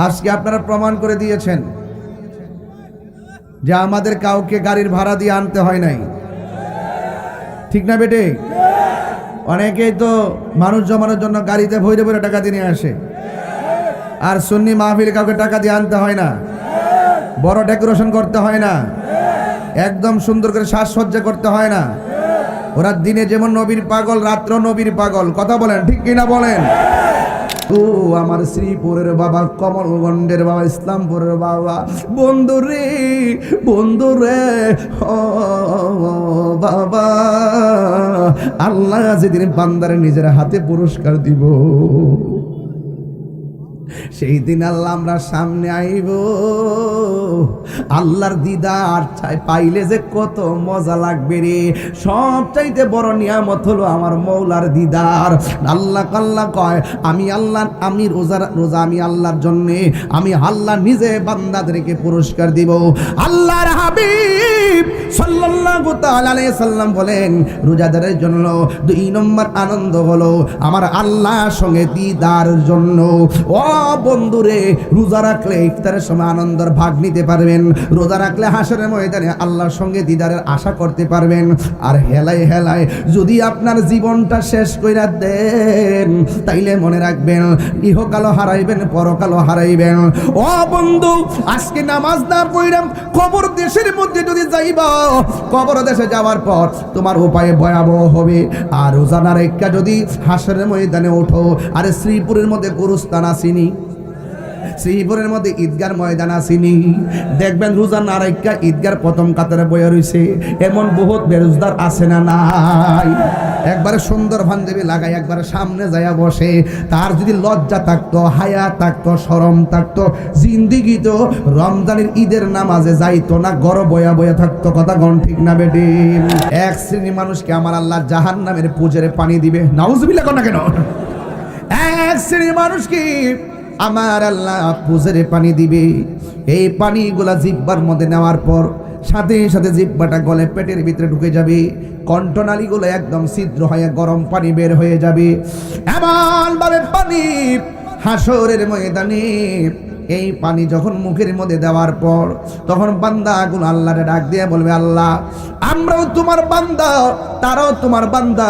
আজকে আপনারা প্রমাণ করে দিয়েছেন যে আমাদের কাউকে গাড়ির ভাড়া দিয়ে আনতে হয় নাই, ঠিক না বেটে? অনেকেই তো মানুষ জমানোর জন্য গাড়িতে ভৈরে ভৈরে টাকা দিয়ে নিয়ে আসে, আর সুন্নি মাহফিল কাউকে টাকা দিয়ে আনতে হয় না, বড় ডেকোরেশন করতে হয় না, একদম সুন্দর করে সাজসজ্জা করতে হয় না। ওরা দিনে যেমন নবীর পাগল, রাত্র নবীর পাগল। কথা বলেন, ঠিক কিনা বলেন? ও আমার শ্রীপুরের বাবা, কমলগঞ্জের বাবা, ইসলামপুরের বাবা, বন্ধু রে, বন্ধু রে, ও বাবা, আল্লাহ যেদিন বান্দারে নিজের হাতে পুরস্কার দিব, সেই দিন আল্লাহ আমরা সামনে আইব। আল্লাহর দিদার পাইলে যে কত মজা লাগবে রে। সবচাইতে বড় নিয়ামত হলো আমার মৌলার দিদার। আল্লাহ কাল্লা কয়, আমি আল্লাহ, আমি রোজা আমি আল্লাহর জন্যে, আমি আল্লাহ নিজে বান্দাদেরকে পুরস্কার দিব। আল্লাহর হাবিব সাল্লাল্লাহু তাআলা আলাইহি সাল্লাম বলেন, রোজাদারের জন্য 2 নম্বর আনন্দ হলো আমার আল্লাহর সঙ্গে দিদারের জন্য। ও বন্ধুরে, রোজা রাখলে ইফতারের সময় আনন্দের ভাগ নিতে পারবেন, রোজা রাখলে হাসরের ময়দানে আল্লাহর সঙ্গে দিদারের আশা করতে পারবেন। আর হেলায় হেলায় যদি আপনার জীবনটা শেষ কইরা দেন, তাইলে মনে রাখবেন ইহকালও হারাইবেন, পরকালও হারাইবেন। ও বন্ধু, আজকে নামাজ না পড়লাম, কবর দেশের মধ্যে যদি যাইবা, কবর দেশে যাওয়ার পর তোমার উপায় ভয়াবহ হবে। আর রোজা না রেখা যদি হাসরের ময়দানে ওঠো, আরে শ্রীপুরের মধ্যে গুরুস্থান আসিনি, শ্রীপুরের মধ্যে ঈদগার ময়দান আসিনি, দেখবেন রোজা না রাখা ঈদগার প্রথম কাতারে বয়ে রয়েছে। এমন বহুত বেরোজগার আছে না নাই? একবারে সুন্দর পাঞ্জাবি লাগাই একবারে সামনে যাইয়া বসে, তার যদি লজ্জা থাকতো, হায়া থাকতো, শরম থাকতো, জিন্দিগি তো রমজানের ঈদের নামাজে যাইতো না, গড় বয়া বয়া থাকতো। কথা গণ ঠিক না বেটি? এক শ্রেণী মানুষকে আমার আল্লাহ জাহান্নামের পুজোরে পানি দিবে, নাউজুবিল্লাহ কর না কেন? এক শ্রেণী মানুষকে আমার আল্লাহ পুজোরে পানি দিবে। এই পানিগুলা জিহ্বার মধ্যে নেওয়ার পর সাথে সাথে জিহ্বাটা গলে পেটের ভিতরে ঢুকে যাবে, কণ্ঠনালীগুলো একদম ছিদ্র হয়ে গরম পানি বের হয়ে যাবে। এমন ভাবে পানি হাসরের ময়দানে এই পানি যখন মুখের মধ্যে দেওয়ার পর, তখন বান্দাগুলো আল্লাহরে ডাক দিয়ে বলবে, আল্লাহ আমরাও তোমার বান্দা, তারাও তোমার বান্দা,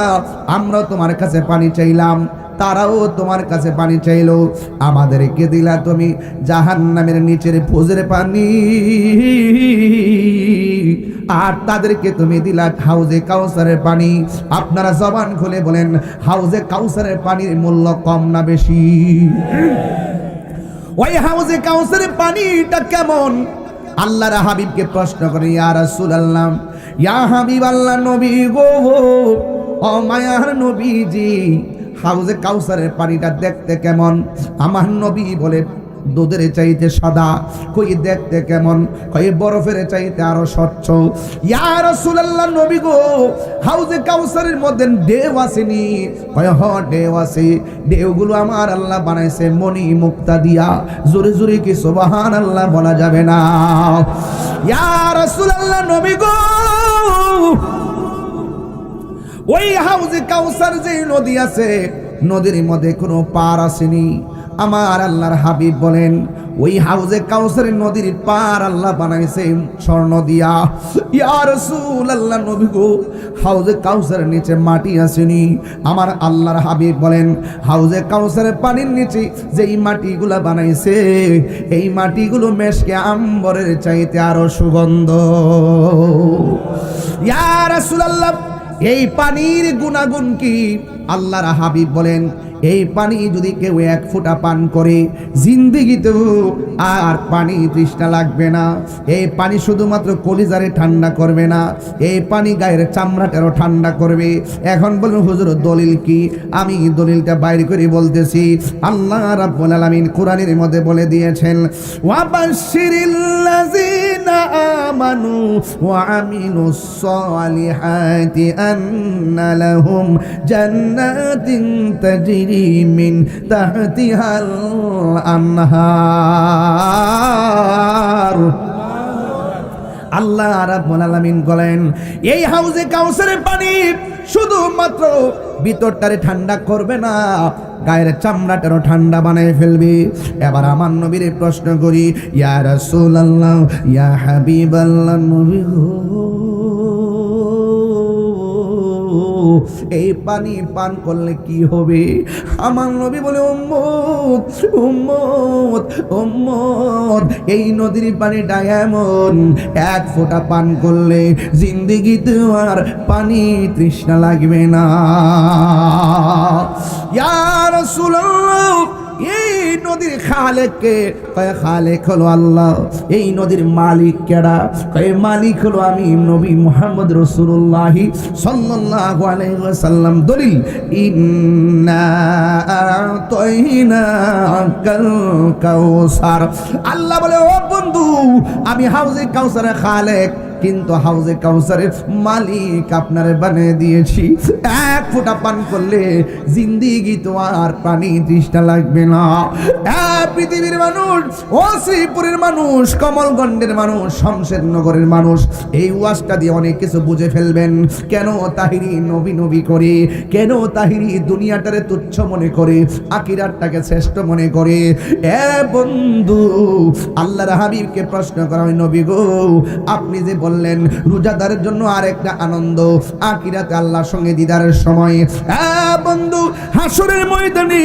আমরাও তোমার কাছে পানি চাইলাম, তারাও তোমার কাছে পানি চাইলো, আমাদেরকে দিলা তুমি জাহান্নামের নিচের ফুজের পানি, আর তাদেরকে তুমি দিলা হাউজে কাউসারের পানি। আপনারা জবান খুলে বলেন, হাউজে কাউসারের পানির মূল্য কম না বেশি? ওই হাউজে কাউসারের পানিটা কেমন? আল্লাহর হাবিবকে প্রশ্ন করে, ইয়া রাসূলুল্লাহ, ইয়া হাবিব আল্লাহ, নবী গো, ও মায়ার নবীজি, হাউজে কাউসারের পানিটা দেখতে কেমন? আমার নবী বলে, দুধের চাইতে সাদা। কই দেখতে কেমন? কই বরফের চাইতে আরো স্বচ্ছ। ইয়া রাসূলুল্লাহ, নবী গো, হাউজে কাউসারের মধ্যে ঢেউ আসেনি? কই হ, ঢেউ আছে। ঢেউগুলো আমার আল্লাহ বানাইছে মণি মুক্তা দিয়া। জোরে জোরে কি সুবহানাল্লাহ বলা যাবে না? ইয়া রাসূলুল্লাহ, নবী গো, ওই হাউজে কাউসার যে নদী আছে, নদীর মধ্যে কোনো পার আসেনি। আমার আল্লাহর হাবিব বলেন, ওই হাউজে কাউসারের নদীর পার আল্লাহ বানাইছে স্বর্ণ দিয়া। ইয়া রাসূলুল্লাহ, নবী গো, হাউজে কাউসারের নিচে মাটি আসেনি। আমার আল্লাহর হাবিব বলেন, হাউজে কাউসারের পানির নিচে যেই মাটিগুলা বানাইছে, এই মাটিগুলো মেশকে আম্বরের চাইতে আরো সুগন্ধ। ইয়া রাসূলুল্লাহ, এই পানির গুণাগুণ কি? আল্লাহর হাবিব বলেন, এই পানি যদি কেউ 1 ফোঁটা পান করে, জিন্দেগিতেও আর পানি তৃষ্ণা লাগবে না। এই পানি শুধুমাত্র কলিজারে ঠান্ডা করবে না, এই পানি গায়ের চামড়াটারও ঠান্ডা করবে। এখন বলুন হুজুর, দলিল কি? আমি দলিলটা বাইর করে বলতেছি। আল্লাহ রাব্বুল আলামিন কোরআনের মধ্যে বলে দিয়েছেন, ওয়াবাশশিরিল্লাযিনা আমানু ওয়া আমিলুস সালিহাতি আন্না লাহুম জান্নাতিন তাজরি মিন তাহতিহাল আনহার। আল্লাহ রাব্বুল আলামিন বলেন, এই হাউজে কাউসারের পানি শুধুমাত্র ভিতরটারে ঠান্ডা করবে না, গায়ের চামড়াটারও ঠান্ডা বানায় ফেলবে। এবার আমার নবীরে প্রশ্ন করি, ইয়া রাসূলুল্লাহ, ইয়া হাবিবাল্লাহ, নবী গো, এই পানি পান করলে কি হবে? আমার নবী বলে, উম্মত উম্মত উম্মত, এই নদীর পানিটা এমন, এক ফোঁটা পান করলে জিন্দেগিতে আর পানি তৃষ্ণা লাগবে না। ইয়া রাসূলুল্লাহ, এই নদীর খালেককে? কয় খালেক হলো আল্লাহ। এই নদীর মালিক কেডা? কয় মালিক হলো আমি নবী মুহাম্মদ রাসূলুল্লাহ সাল্লাল্লাহু আলাইহি ওয়াসাল্লাম। দলিল, ইন্না আতাইনাকাল কাউসার। আল্লাহ বলে, ও বন্ধু, আমি হাউজে কাউসারের খালেক, কিন্তু হাউজে কাউসারের মালিক আপনারে বানিয়ে দিয়েছি। এক ফোঁটা পান করলে জিন্দেগি তো আর পানি তৃষ্ণা লাগবে না। পৃথিবীর মানুষ, ও শ্রীপুরের মানুষ, কমলগঞ্জের মানুষ, শমশেরনগরের মানুষ, এই ওয়াজটা দিয়ে অনেক কিছু বুঝে ফেলবেন। কেন তাহিরি নবী নবী করে, কেন তাহিরি দুনিয়াটারে তুচ্ছ মনে করে, আখিরাতটাকে শ্রেষ্ঠ মনে করে। বন্ধু, আল্লাহর হাবিবকে প্রশ্ন করা হয়, নবী গো, আপনি যে বললেন রোজাদারের জন্য আরেকটা আনন্দ আখিরাতে আল্লাহর সঙ্গে দিদারের সময়। বন্ধু, হাসরের ময়দানে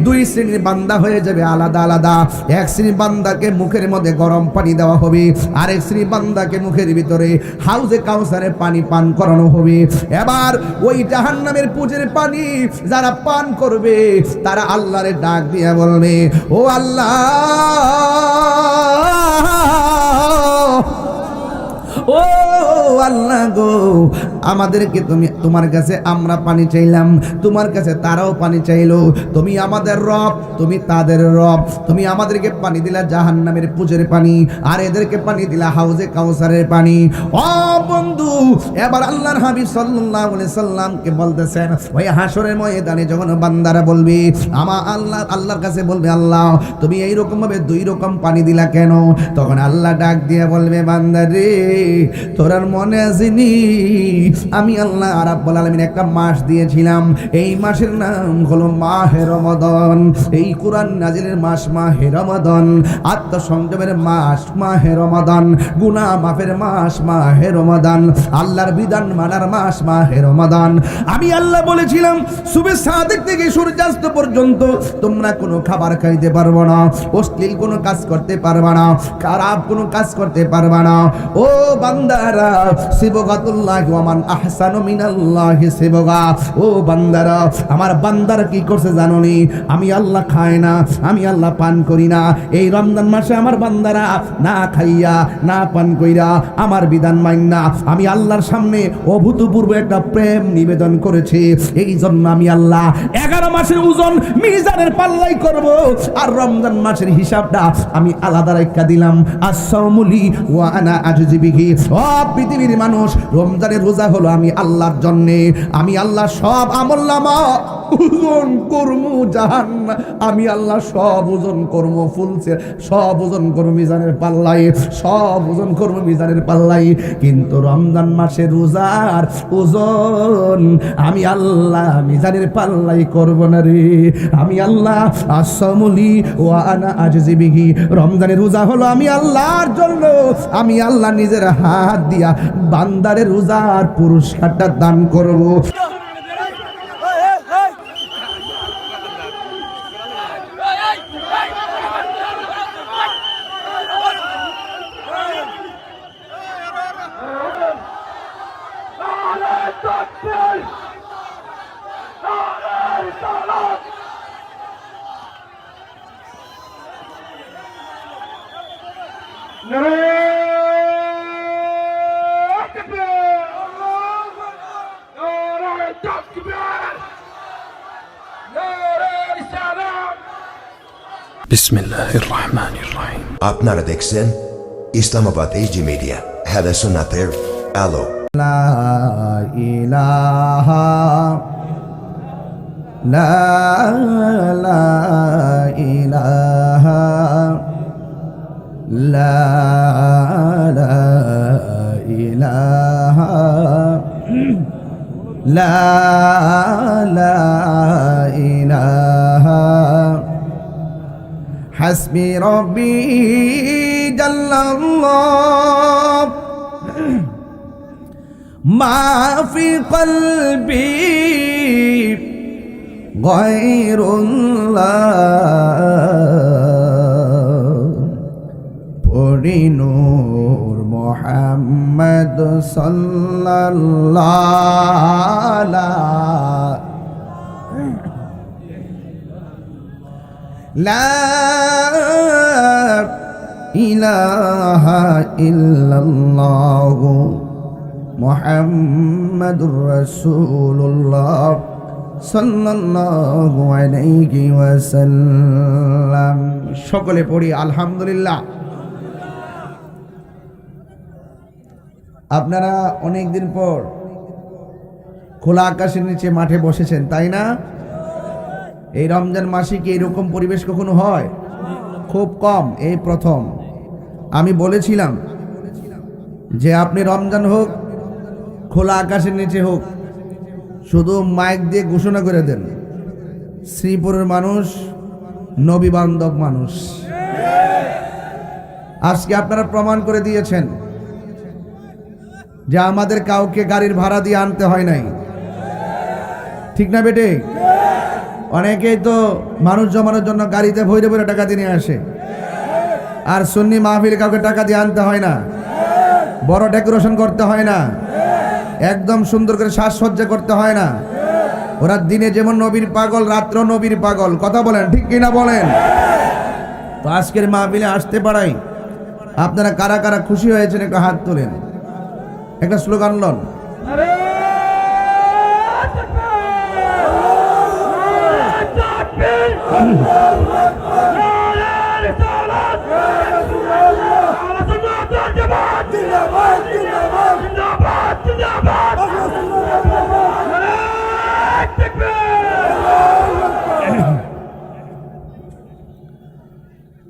দুই শ্রেণীর বান্দা হয়ে যাবে আলাদা আলাদা। এক শ্রেণীর বান্দাকে মুখের মধ্যে গরম পানি দেওয়া হবে, আরেক শ্রেণীর বান্দাকে মুখের ভিতরে হাউজে কাউসারের পানি পান করানো হবে। এবার ওই জাহান্নামের পুজের পানি যারা পান করবে তারা আল্লাহরে ডাক দিয়ে বলবে, ও আল্লাহ, ও আল্লাহ গো, আমাদেরকে তুমি, তোমার কাছে আমরা পানি চাইলাম, তোমার কাছে তারাও পানি চাইলো। তুমি আমাদের রব, তুমি তাদের রব। তুমি আমাদেরকে পানি দিলা জাহান্নামের পুজের পানি, আর এদেরকে পানি দিলা হাউজে কাউসারের পানি। ও বন্ধু, এবার আল্লাহর হাবিব সাল্লাল্লাহু আলাইহি সাল্লামকে বলতেছেন, ওই হাসরের ময়দানে যখন বান্দারা বলবে, আল্লাহর কাছে বলবে, আল্লাহ তুমি এইরকম ভাবে দুই রকম পানি দিলা কেন? তখন আল্লাহ ডাক দিয়ে বলবে, বান্দা রে, তোরার মনে আসেনি আমি আল্লাহ রাব্বুল আলামিন একটা মাস দিয়েছিলাম, এই মাসের নাম হলো মাহে রমাদান। এই কোরআন নাজিলের মাস মাহে রমাদান, আত্মসংযমের মাস মাহে রমাদান, গুনাহ মাফের মাস মাহে রমাদান, আল্লাহর বিধান মানার মাস মাহে রমাদান। আমি আল্লাহ বলেছিলাম সুবহে সাদিক থেকে সূর্যাস্ত পর্যন্ত তোমরা কোনো খাবার খাইতে পারবে না, অশ্লীল কোনো কাজ করতে পারবে না, খারাপ কোনো কাজ করতে পারবে না। ও বান্দারা, সিবগাতুল্লাহ ওয়া মান আহসানু মিনাল্লাহি সিবগা। ও বান্দারা, আমার বান্দারা কি করছে জানো নি? আমি আল্লাহ খাই না, আমি আল্লাহ পান করি না। এই রমজান মাসে আমার বান্দারা না খাইয়া না পান কইরা আমার বিধান মাইন্না আমি আল্লাহর সামনে অভূতপূর্ব একটা প্রেম নিবেদন করেছে। এই জন্য আমি আল্লাহ 11 মাসের ওজন মিজানের পাল্লাই করব, আর রমজান মাসের হিসাবটা আমি আলাদা রাখা দিলাম। আসসামুলি ওয়া আনা আজজি বিহি। ও পৃথিবীর মানুষ, রমজানের রোজা হলো আমি আল্লাহর জন্য। আমি আল্লাহ সব আমলনামা ওজন করব জাহান্নাম, আমি আল্লাহ সব ওজন করব ফুলছে, সব ওজন করব মিজানের পাল্লাই, সব ওজন করব মিজানের পাল্লাই। কিন্তু রমজান মাসের রোজার ওজন আমি আল্লাহ মিজানের পাল্লাই করব না রে। আমি আল্লাহ আসসামুলি ওয়া আনা আজজি বিহি। রমজানের রোজা হলো আমি আল্লাহর জন্য, আমি আল্লাহ নিজের হাত দিয়া বান্দারের রোজার পুরস্কারটা দান করব। বিসমিল্লাহির রহমানির রহিম। আপনারা দেখছেন ইসলামাবাদ এইচডি মিডিয়া, হাদা সুন্নাতের আলো। লা ইলাহা লা ইলাহা লা ইলাহা লা লা ইলাহা হাসবি রব্বি জাল্লাল্লাহ মা ফি কলবি গায়রুল্লাহ পড়ি নূর মুহাম্মদ সাল্লাল্লাহু লা ইলাহা ইল্লাল্লাহ মুহাম্মাদুর রাসূলুল্লাহ সাল্লাল্লাহু আলাইহি ওয়াসাল্লাম। সকলে পড়ি আলহামদুলিল্লাহ। আপনারা অনেক দিন পর খোলা আকাশের নিচে মাঠে বসেছেন, তাই না? এই রমজান মাসে কি এরকম পরিবেশ কখনো হয়? খুব কম, এই প্রথম। আমি বলেছিলাম যে আপনি রমজান হোক, খোলা আকাশের নিচে হোক, শুধু মাইক দিয়ে ঘোষণা করে দেন, শ্রীপুরের মানুষ নবী বান্ধব মানুষ। আজকে আপনারা প্রমাণ করে দিয়েছেন যে আমাদের কাউকে গাড়ির ভাড়া দিয়ে আনতে হয় নাই, ঠিক না বেটে? অনেকেই তো মানুষ জমানোর জন্য গাড়িতে ভৈরে ভৈরে টাকা দিয়ে নিয়ে আসে, আর সুন্নি মাহফিল কাউকে টাকা দিয়ে আনতে হয় না, বড় ডেকোরেশন করতে হয় না, একদম সুন্দর করে সাজসজ্জা করতে হয় না। ওরা দিনে যেমন নবীর পাগল, রাত্র নবীর পাগল। কথা বলেন, ঠিক কিনা বলেন? তো আজকের মাহফিলে আসতে পারাই আপনারা কারা কারা খুশি হয়েছেন একটু হাত তোলেন, একটা স্লোগান লন।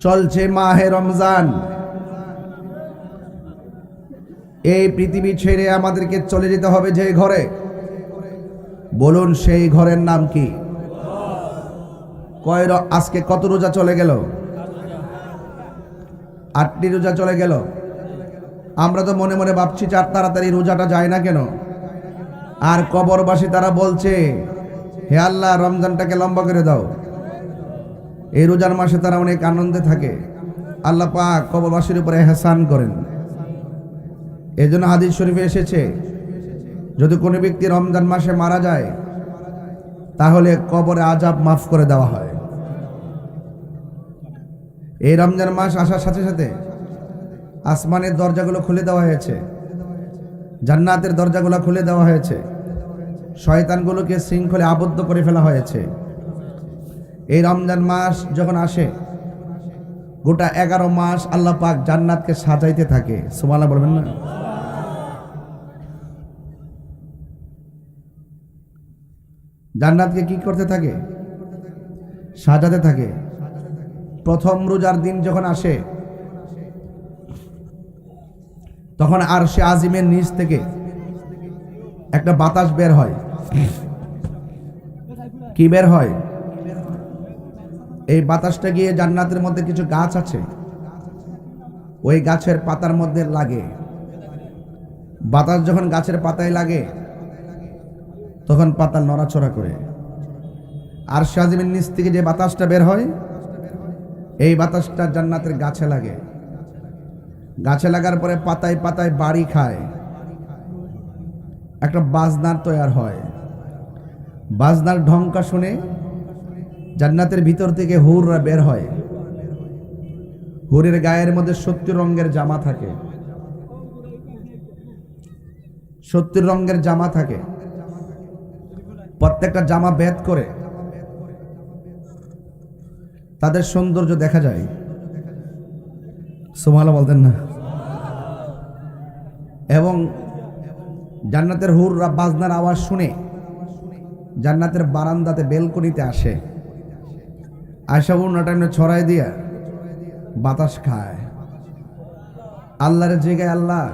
চলছে মাহে রমজান। এই পৃথিবী ছেড়ে আমাদেরকে চলে যেতে হবে যে ঘরে, বলুন সেই ঘরের নাম কি? আজকে কত রোজা চলে গেল? 8টি রোজা চলে গেল। আমরা তো মনে মনে ভাবছি চার তাড়াতাড়ি রোজাটা যায় না কেন? আর কবরবাসী তারা বলছে, হে আল্লাহ রমজানটাকে লম্বা করে দাও। এই রোজার মাসে তারা অনেক আনন্দে থাকে। আল্লাহ পাক কবরবাসীর উপরে এহসান করেন। এই জন্য হাদিস শরীফে এসেছে, যদি কোনো ব্যক্তি রমজান মাসে মারা যায় তাহলে কবরে আযাব মাফ করে দেওয়া হয়। এই রমজান মাস আসার সাথে সাথে আসমানের দরজাগুলো খুলে দেওয়া হয়েছে, জান্নাতের দরজাগুলো খুলে দেওয়া হয়েছে, শয়তানগুলোকে শৃঙ্খলে আবদ্ধ করে ফেলা হয়েছে। এই রমজান মাস যখন আসে, গোটা 11 মাস আল্লাহ পাক জান্নাতকে সাজাইতে থাকে। সুবহানাল্লাহ বলবেন না? জান্নাতকে কি করতে থাকে? সাজাতে থাকে। প্রথম রোজার দিন যখন আসে, তখন আরশে আজিমের নিচ থেকে একটা বাতাস বের হয়। কি বের হয়? এই বাতাসটা গিয়ে জান্নাতের মধ্যে কিছু গাছ আছে, ওই গাছের পাতার মধ্যে লাগে। বাতাস যখন গাছের পাতায় লাগে তখন পাতা নড়াচড়া করে। আর আযিমের নিচ থেকে যে বাতাসটা বের হয়, এই বাতাসটা জান্নাতের গাছে লাগে। গাছে লাগার পরে পাতায় পাতায় বাড়ি খায়, একটা বাজনার তৈরি হয়। বাজনার ঢংকা শুনে জান্নাতের ভিতর থেকে হুররা বের হয়। হুরের গায়ের মধ্যে 70 রঙের জামা থাকে, 70 রঙের জামা থাকে। প্রত্যেকটা জামা ভেদ করে তাদের সৌন্দর্য দেখা যায়। সুবহানাল্লাহ বলতেন না? এবং জান্নাতের হুররা বাজনার আওয়াজ শুনে জান্নাতের বারান্দাতে বেলকনিতে আসে, আয়সা উন্নটা ছড়াই দিয়া বাতাস খায়। আল্লাহর জায়গায় আল্লাহ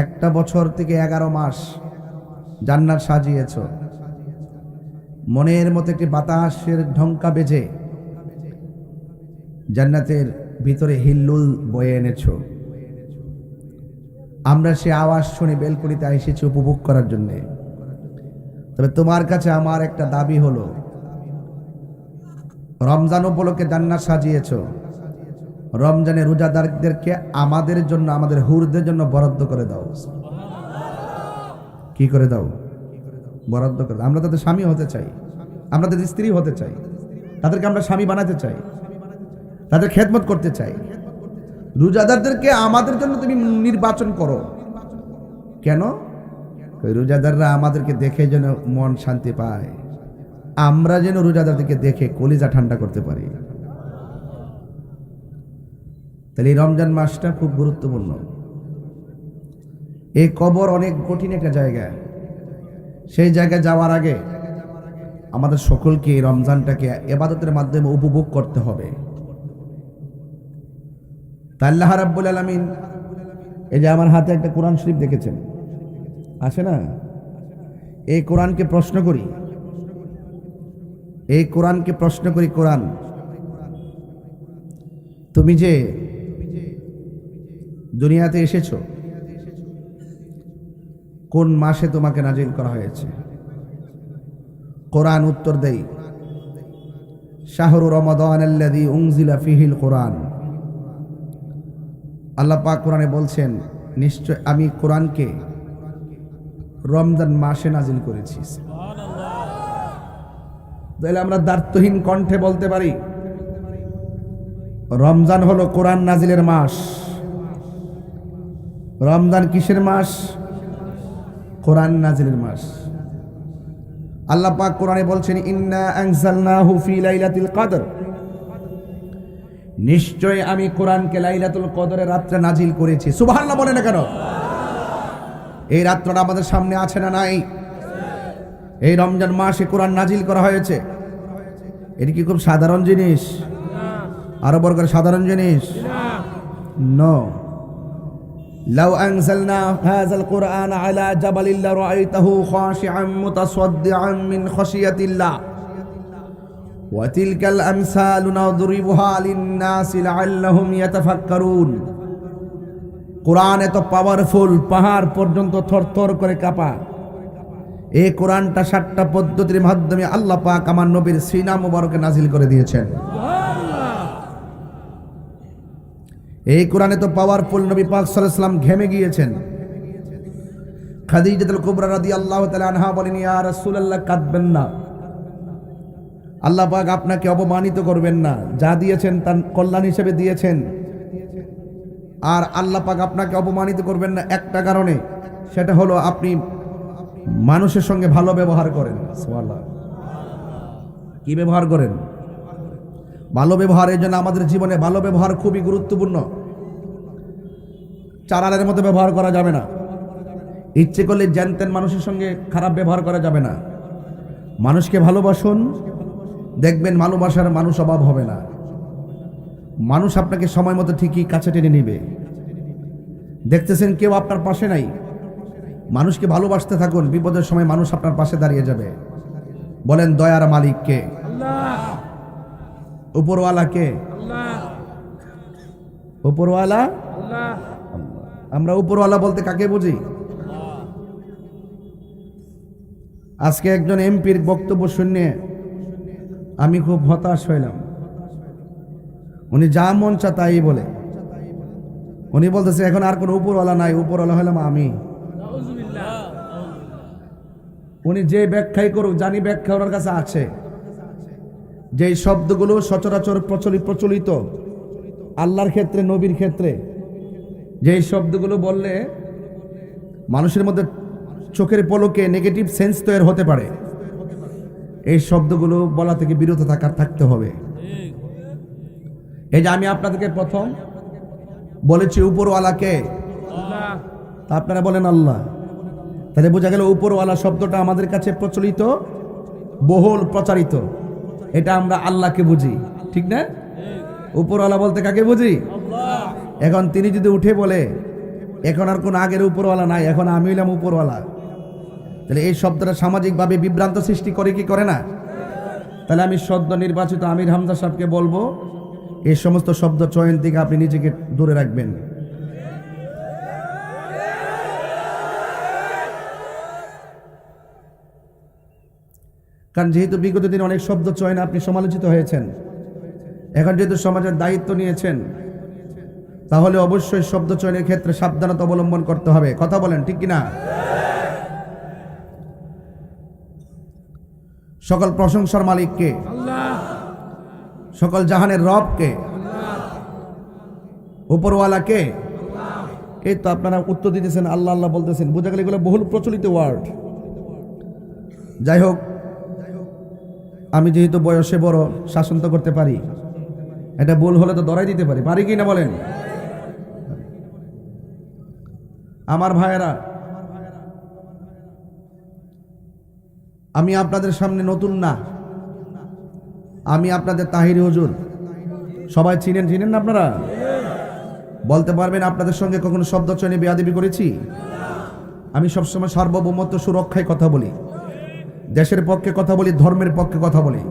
একটা বছর থেকে 11 মাস জান্নাত সাজিয়েছ, মনের মতো একটি বাতাসের ঢঙ্কা বেজে জান্নাতের ভিতরে হিল্লুল বয়ে এনেছ। আমরা সে আওয়াজ শুনে বেলকুনিতে এসেছি উপভোগ করার জন্যে। তবে তোমার কাছে আমার একটা দাবি হলো, রমজান উপলক্ষে জান্নাত সাজিয়েছ, রমজানে রোজাদারদেরকে আমাদের জন্য, আমাদের হুরদের জন্য বরাদ্দ করে দাও। কি করে দাও? বরাদ্দ করে দাও। আমরা তাদের স্বামী হতে চাই, আমরা তাদের স্ত্রী হতে চাই, তাদেরকে আমরা স্বামী বানাতে চাই, তাদের খেদমত করতে চাই। রোজাদারদেরকে আমাদের জন্য তুমি নির্বাচন করো। কেন? ওই রোজাদাররা আমাদেরকে দেখে যেন মন শান্তি পায়, আমরা যেন রোজাদারদেরকে দেখে কলিজা ঠান্ডা করতে পারি। তাহলে এই রমজান মাসটা খুব গুরুত্বপূর্ণ। এই কবর অনেক কঠিন একটা জায়গা। সেই জায়গায় যাওয়ার আগে আমাদের সকলকে এই রমজানটাকে ইবাদতের মাধ্যমে উপভোগ করতে হবে। তা আল্লাহ রাব্বুল আলামিন, এই যে আমার হাতে একটা কোরআন শরীফ দেখেছেন, আছে না? এই কোরআনকে প্রশ্ন করি, এই কোরআনকে প্রশ্ন করি, কোরআন তুমি যে দুনিয়াতে এসেছো, কোন মাসে তোমাকে নাজিল করা হয়েছে? কোরআন উত্তর দেই, শাহরু রমাদান আল্লাযী উনজিলা ফীহিল কোরআন। আল্লাহ পাক কোরআনে বলছেন, নিশ্চয় আমি কোরআনকে রমজান মাসে নাজিল করেছি। তাহলে আমরা দার্থহীন কণ্ঠে বলতে পারি, রমজান হলো কোরআন নাজিলের মাস। রমজান কিসের মাস? কোরআন নাজিলের মাস। আল্লাহ পাক কোরআনে বলছেন, ইন্না আনজালনাহু ফি লাইলাতুল কদর, নিশ্চয় আমি কোরআনকে লাইলাতুল কদরের রাত্রে নাজিল করেছি। সুবহানাল্লাহ বলে না কেন? এই রাত্রটা আমাদের সামনে আছে না নাই? এই রমজান মাসে কোরআন নাজিল করা হয়েছে। এটা কি খুব সাধারণ জিনিস? আরো বড় করে সাধারণ জিনিস? নো। লাউ আনজালনা হাযাল কুরআন আলা জাবালিন লারাআইতাহু খাশিআন মুতাসাদ্দিআন মিন খাশিয়াতিল্লাহ ওয়া তিলকাল আমসালু নাদরিবুহা লিন-নাসি লাআল্লাহুম ইয়াতাফাক্কারুন। কোরআন এত পাওয়ারফুল, পাহাড় পর্যন্ত থরথর করে কাঁপা। এই কোরআনটা 7টা পদ্ধতির মাধ্যমে আল্লাহ পাক আমার নবীর সিনা মুবারকে নাজিল করে দিয়েছেন। এই কোরআনে তো পাওয়ারফুল, নবী পাক সাল্লাল্লাহু আলাইহি ওয়াসাল্লাম ঘেমে গিয়েছেন। খাদিজাতুল কুবরা রাদিয়াল্লাহু তাআলা আনহা বলেন, ইয়া রাসূলুল্লাহ কাঁদবেন না, আল্লাহ পাক আপনাকে অপমানিত করবেন না, যা দিয়েছেন তা কল্যাণ হিসেবে দিয়েছেন। আর আল্লাহ পাক আপনাকে অপমানিত করবেন না একটা কারণে, সেটা হলো আপনি মানুষের সঙ্গে ভালো ব্যবহার করেন। সুবহানাল্লাহ। কি ব্যবহার করেন? ভালো ব্যবহার। এই জন্য আমাদের জীবনে ভালো ব্যবহার খুবই গুরুত্বপূর্ণ। চারালের মতো ব্যবহার করা যাবে না। ইচ্ছে করলে জানতেন মানুষের সঙ্গে খারাপ ব্যবহার করা যাবে না। মানুষকে ভালোবাসুন, দেখবেন ভালোবাসার মানুষ অভাব হবে না। মানুষ আপনাকে সময় মতো ঠিকই কাছে টেনে নিবে। দেখতেছেন কেউ আপনার পাশে নাই, মানুষকে ভালোবাসতে থাকুন, বিপদের সময় মানুষ আপনার পাশে দাঁড়িয়ে যাবে। বলেন, দয়ার মালিক কে? আল্লাহ। উপরওয়ালা কে? আল্লাহ। উপরওয়ালা আল্লাহ। আমরা উপরওয়ালা বলতে কাকে বুঝি? আজকে একজন এমপির বক্তব্য শুনে আমি খুব হতাশ হইলাম। উনি যা মন চা তাই বলে। উনি বলতেছে এখন আর কোনো উপরওয়ালা নাই, উপরওয়ালা হলাম আমি। উনি যে ব্যাখ্যাই করুক, জানি ব্যাখ্যা ওনার কাছে আছে। যেই শব্দগুলো সচরাচর প্রচলিত আল্লাহর ক্ষেত্রে, নবীর ক্ষেত্রে, যেই শব্দগুলো বললে মানুষের মধ্যে চোখের পলকে নেগেটিভ সেন্স তৈরি হতে পারে, এই শব্দগুলো বলা থেকে বিরত থাকতে হবে। এই যে আমি আপনাদেরকে প্রথম বলেছি উপরওয়ালাকে, তা আপনারা বলেন আল্লাহ। তাহলে বোঝা গেল উপরওয়ালা শব্দটা আমাদের কাছে প্রচলিত, বহুল প্রচারিত। এটা আমরা আল্লাহকে বুঝি, ঠিক না? উপরওয়ালা বলতে কাকে বুঝি? এখন তিনি যদি উঠে বলে এখন আর কোন আগের উপরওয়ালা নাই, এখন আমি হইলাম উপরওয়ালা, তাহলে এই শব্দটা সামাজিকভাবে বিভ্রান্ত সৃষ্টি করে কি করে না? তাহলে আমি সদ্য নির্বাচিত আমির হামজা সাহেবকে বলবো এই সমস্ত শব্দ চয়ন থেকে আপনি নিজেকে দূরে রাখবেন। কারণ যেহেতু বিগত দিনে অনেক শব্দ চয়নে আপনি সমালোচিত হয়েছেন, এখন যেহেতু সমাজের দায়িত্ব নিয়েছেন, তাহলে অবশ্যই শব্দ চয়নের ক্ষেত্রে সাবধানতা অবলম্বন করতে হবে। কথা বলেন ঠিক কিনা? সকল প্রশংসার মালিককে, সকল জাহানের রবকে, উপরওয়ালাকে। এই তো আপনারা উত্তর দিতেছেন, আল্লাহ আল্লাহ বলতেছেন, বোঝা গেল এগুলো বহুল প্রচলিত ওয়ার্ড। যাই হোক, আমি যেহেতু বয়সে বড়, শাসন তো করতে পারি, এটা ভুল হলে তো ধরাই দিতে পারি, পারি কি না বলেন? আমার ভাইয়েরা, আমি আপনাদের সামনে নতুন না, আমি আপনাদের তাহিরি হুজুর। সবাই চিনেন না আপনারা? বলতে পারবেন আপনাদের সঙ্গে কখনো শব্দ চয়নে বেয়াদবি করেছি? আমি সবসময় সার্বভৌমত্ব সুরক্ষায় কথা বলি, দেশের পক্ষে কথা বলি, ধর্মের পক্ষে কথা বলি।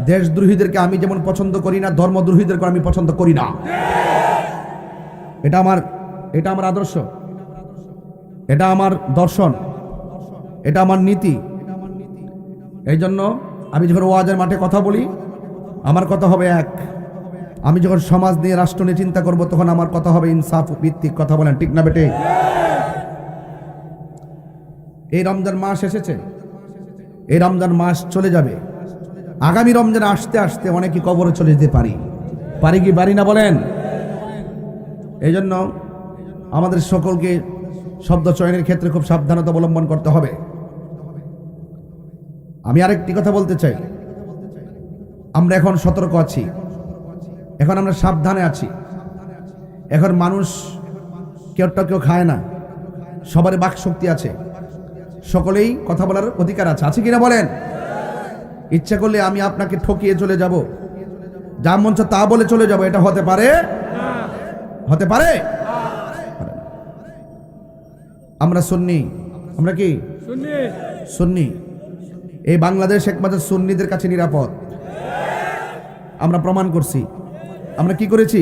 দেশদ্রোহীদেরকে আমি যেমন পছন্দ করি না, ধর্মদ্রোহীদেরকে আমি পছন্দ করি না। এটা আমার আদর্শ, এটা আমার দর্শন, এটা আমার নীতি। এই জন্য আমি যখন ওয়াজের মাঠে কথা বলি, আমার কথা হবে এক। আমি যখন সমাজ নিয়ে, রাষ্ট্র নিয়ে চিন্তা করব, তখন আমার কথা হবে ইনসাফ ভিত্তিক। কথা বলেন ঠিক না বেটে? এই রমজান মাস এসেছে, এই রমজান মাস চলে যাবে, আগামী রমজান আসতে আসতে অনেকে কবরে চলে যেতে পারি কি পারি না বলেন? এই জন্য আমাদের সকলকে শব্দ চয়নের ক্ষেত্রে খুব সাবধানতা অবলম্বন করতে হবে। আমি আরেকটি কথা বলতে চাই, আমরা এখন সতর্ক আছি, এখন আমরা সাবধানে আছি। এখন মানুষ কেউ খায় না, সবার বাক শক্তি আছে, সকলেই কথা বলার অধিকার আছে কিনা বলেন? ইচ্ছা করলে আমি আপনাকে ঠকিয়ে চলে যাব, যা মন চায় তা বলে চলে যাব, এটা হতে পারে? হতে পারে? আমরা সুন্নি, আমরা কি সুন্নি? এই বাংলাদেশ একমাত্র সুন্নিদের কাছে নিরাপদ। আমরা প্রমাণ করছি। আমরা কি করেছি?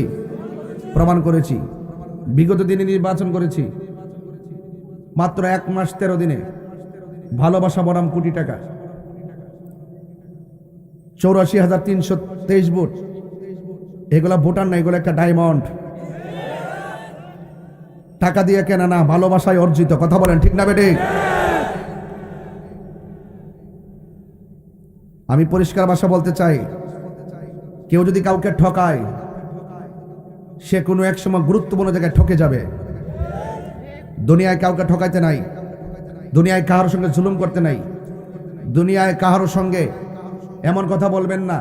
প্রমাণ করেছি। বিগত দিনে নির্বাচন করেছি, মাত্র 1 মাস 13 দিনে ভালোবাসা বনাম কোটি টাকা, 84,323 ভোট। এগুলা ভোটার না, এগুলো একটা ডায়মন্ড, টাকা দিয়ে কেনা না, ভালোবাসায় অর্জিত। কথা বলেন ঠিক না বেটে? আমি পরিষ্কার ভাষা বলতে চাই, কেউ যদি কাউকে ঠকায়, সে কোনো এক সময় গুরুত্বপূর্ণ জায়গায় ঠকে যাবে। দুনিয়ায় কাউকে ঠকাইতে নাই, দুনিয়ায় কাহার সঙ্গে জুলুম করতে নাই, দুনিয়ায় কাহার সঙ্গে এমন কথা বলবেন না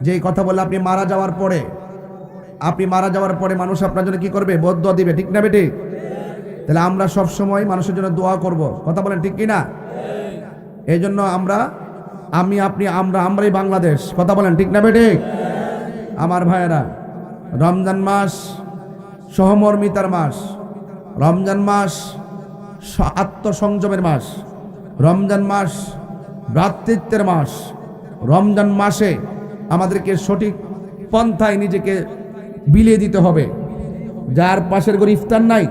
যে কথা বললে আপনি মারা যাওয়ার পরে মানুষ আপনার জন্য কি করবে? বদদুয়া দিবে। ঠিক না বেটি? তাহলে আমরা সব সময় মানুষের জন্য দোয়া করব। কথা বলেন ঠিক কি না? এই জন্য আমরাই বাংলাদেশ। কথা বলেন ঠিক না বেটি? আমার ভাইয়েরা, রমজান মাস সহমর্মিতার মাস, রমজান মাস আত্মসংযমের মাস, রমজান মাস ভ্রাতৃত্বের মাস। রমজান মাসে আমাদেরকে সঠিক পন্থায় নিজেকে বিলিয়ে দিতে হবে। যার পাশের ঘরে ইফতার নাই,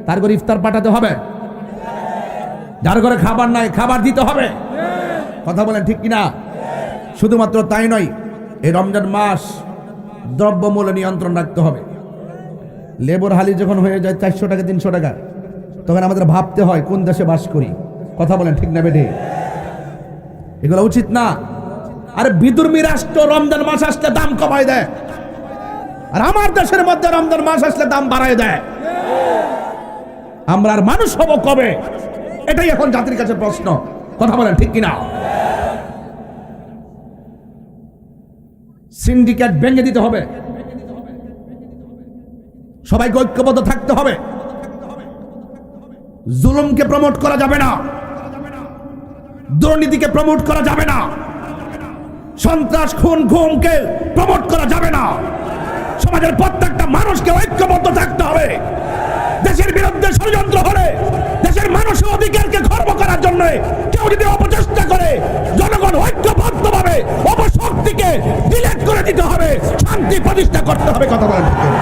তার ঘরে ইফতার পাঠাতে হবে। যার ঘরে খাবার নাই, খাবার দিতে হবে। কথা বলেন ঠিক কিনা? শুধুমাত্র তাই নয়, এই রমজান মাস দ্রব্যমূল্য নিয়ন্ত্রণ রাখতে হবে। লেবুর হালি যখন হয়ে যায় 400 টাকা 300 টাকা, তখন আমাদের ভাবতে হয় কোন দেশে বাস করি। কথা বলেন ঠিক না বেটে? এগুলো উচিত না। আরে বিধর্মী রাষ্ট্র রমজান মাস আসলে দাম কমায় দেয়, আর আমার দেশের মধ্যে রমজান মাস আসলে দাম বাড়ায় দেয়। আমরা আর মানুষ হব কবে? এটাই এখন জাতির কাছে প্রশ্ন। কথা বলেন ঠিক কিনা? সিন্ডিকেট ভেঙে দিতে হবে, সবাইকে ঐক্যবদ্ধ থাকতে হবে। জুলুমকে প্রমোট করা যাবে না, দুর্নীতিকে প্রমোট করা যাবে না, সন্ত্রাস খুন গুমকে প্রমোট করা যাবে না। সমাজের প্রত্যেকটা মানুষকে ঐক্যবদ্ধ থাকতে হবে। দেশের বিরুদ্ধে ষড়যন্ত্র হলে দেশের মানুষের অধিকারকে খর্ব করার জন্য সামনে কেউ যদি অপচেষ্টা করে, জনগণ ঐক্যবদ্ধভাবে অপশক্তিকে ডিলিট করে দিতে হবে, শান্তি প্রতিষ্ঠা করতে হবে। কথা বলেন ঠিক?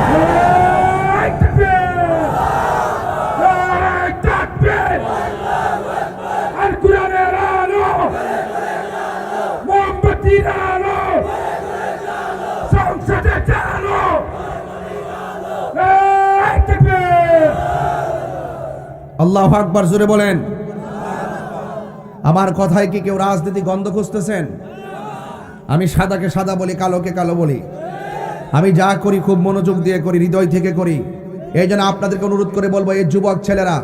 আল্লাহু আকবার, জোরে বলেন। আমার কথায় কি কেউ রাজনীতি গন্ধ খুঁজতেছেন? আমি সাদাকে সাদা বলি, কালোকে কালো বলি। আমি যা করি খুব মনোযোগ দিয়ে করি, হৃদয় থেকে করি। এই জন্য আপনাদেরকে অনুরোধ করে বলবো, এই যুবক ছেলেরা,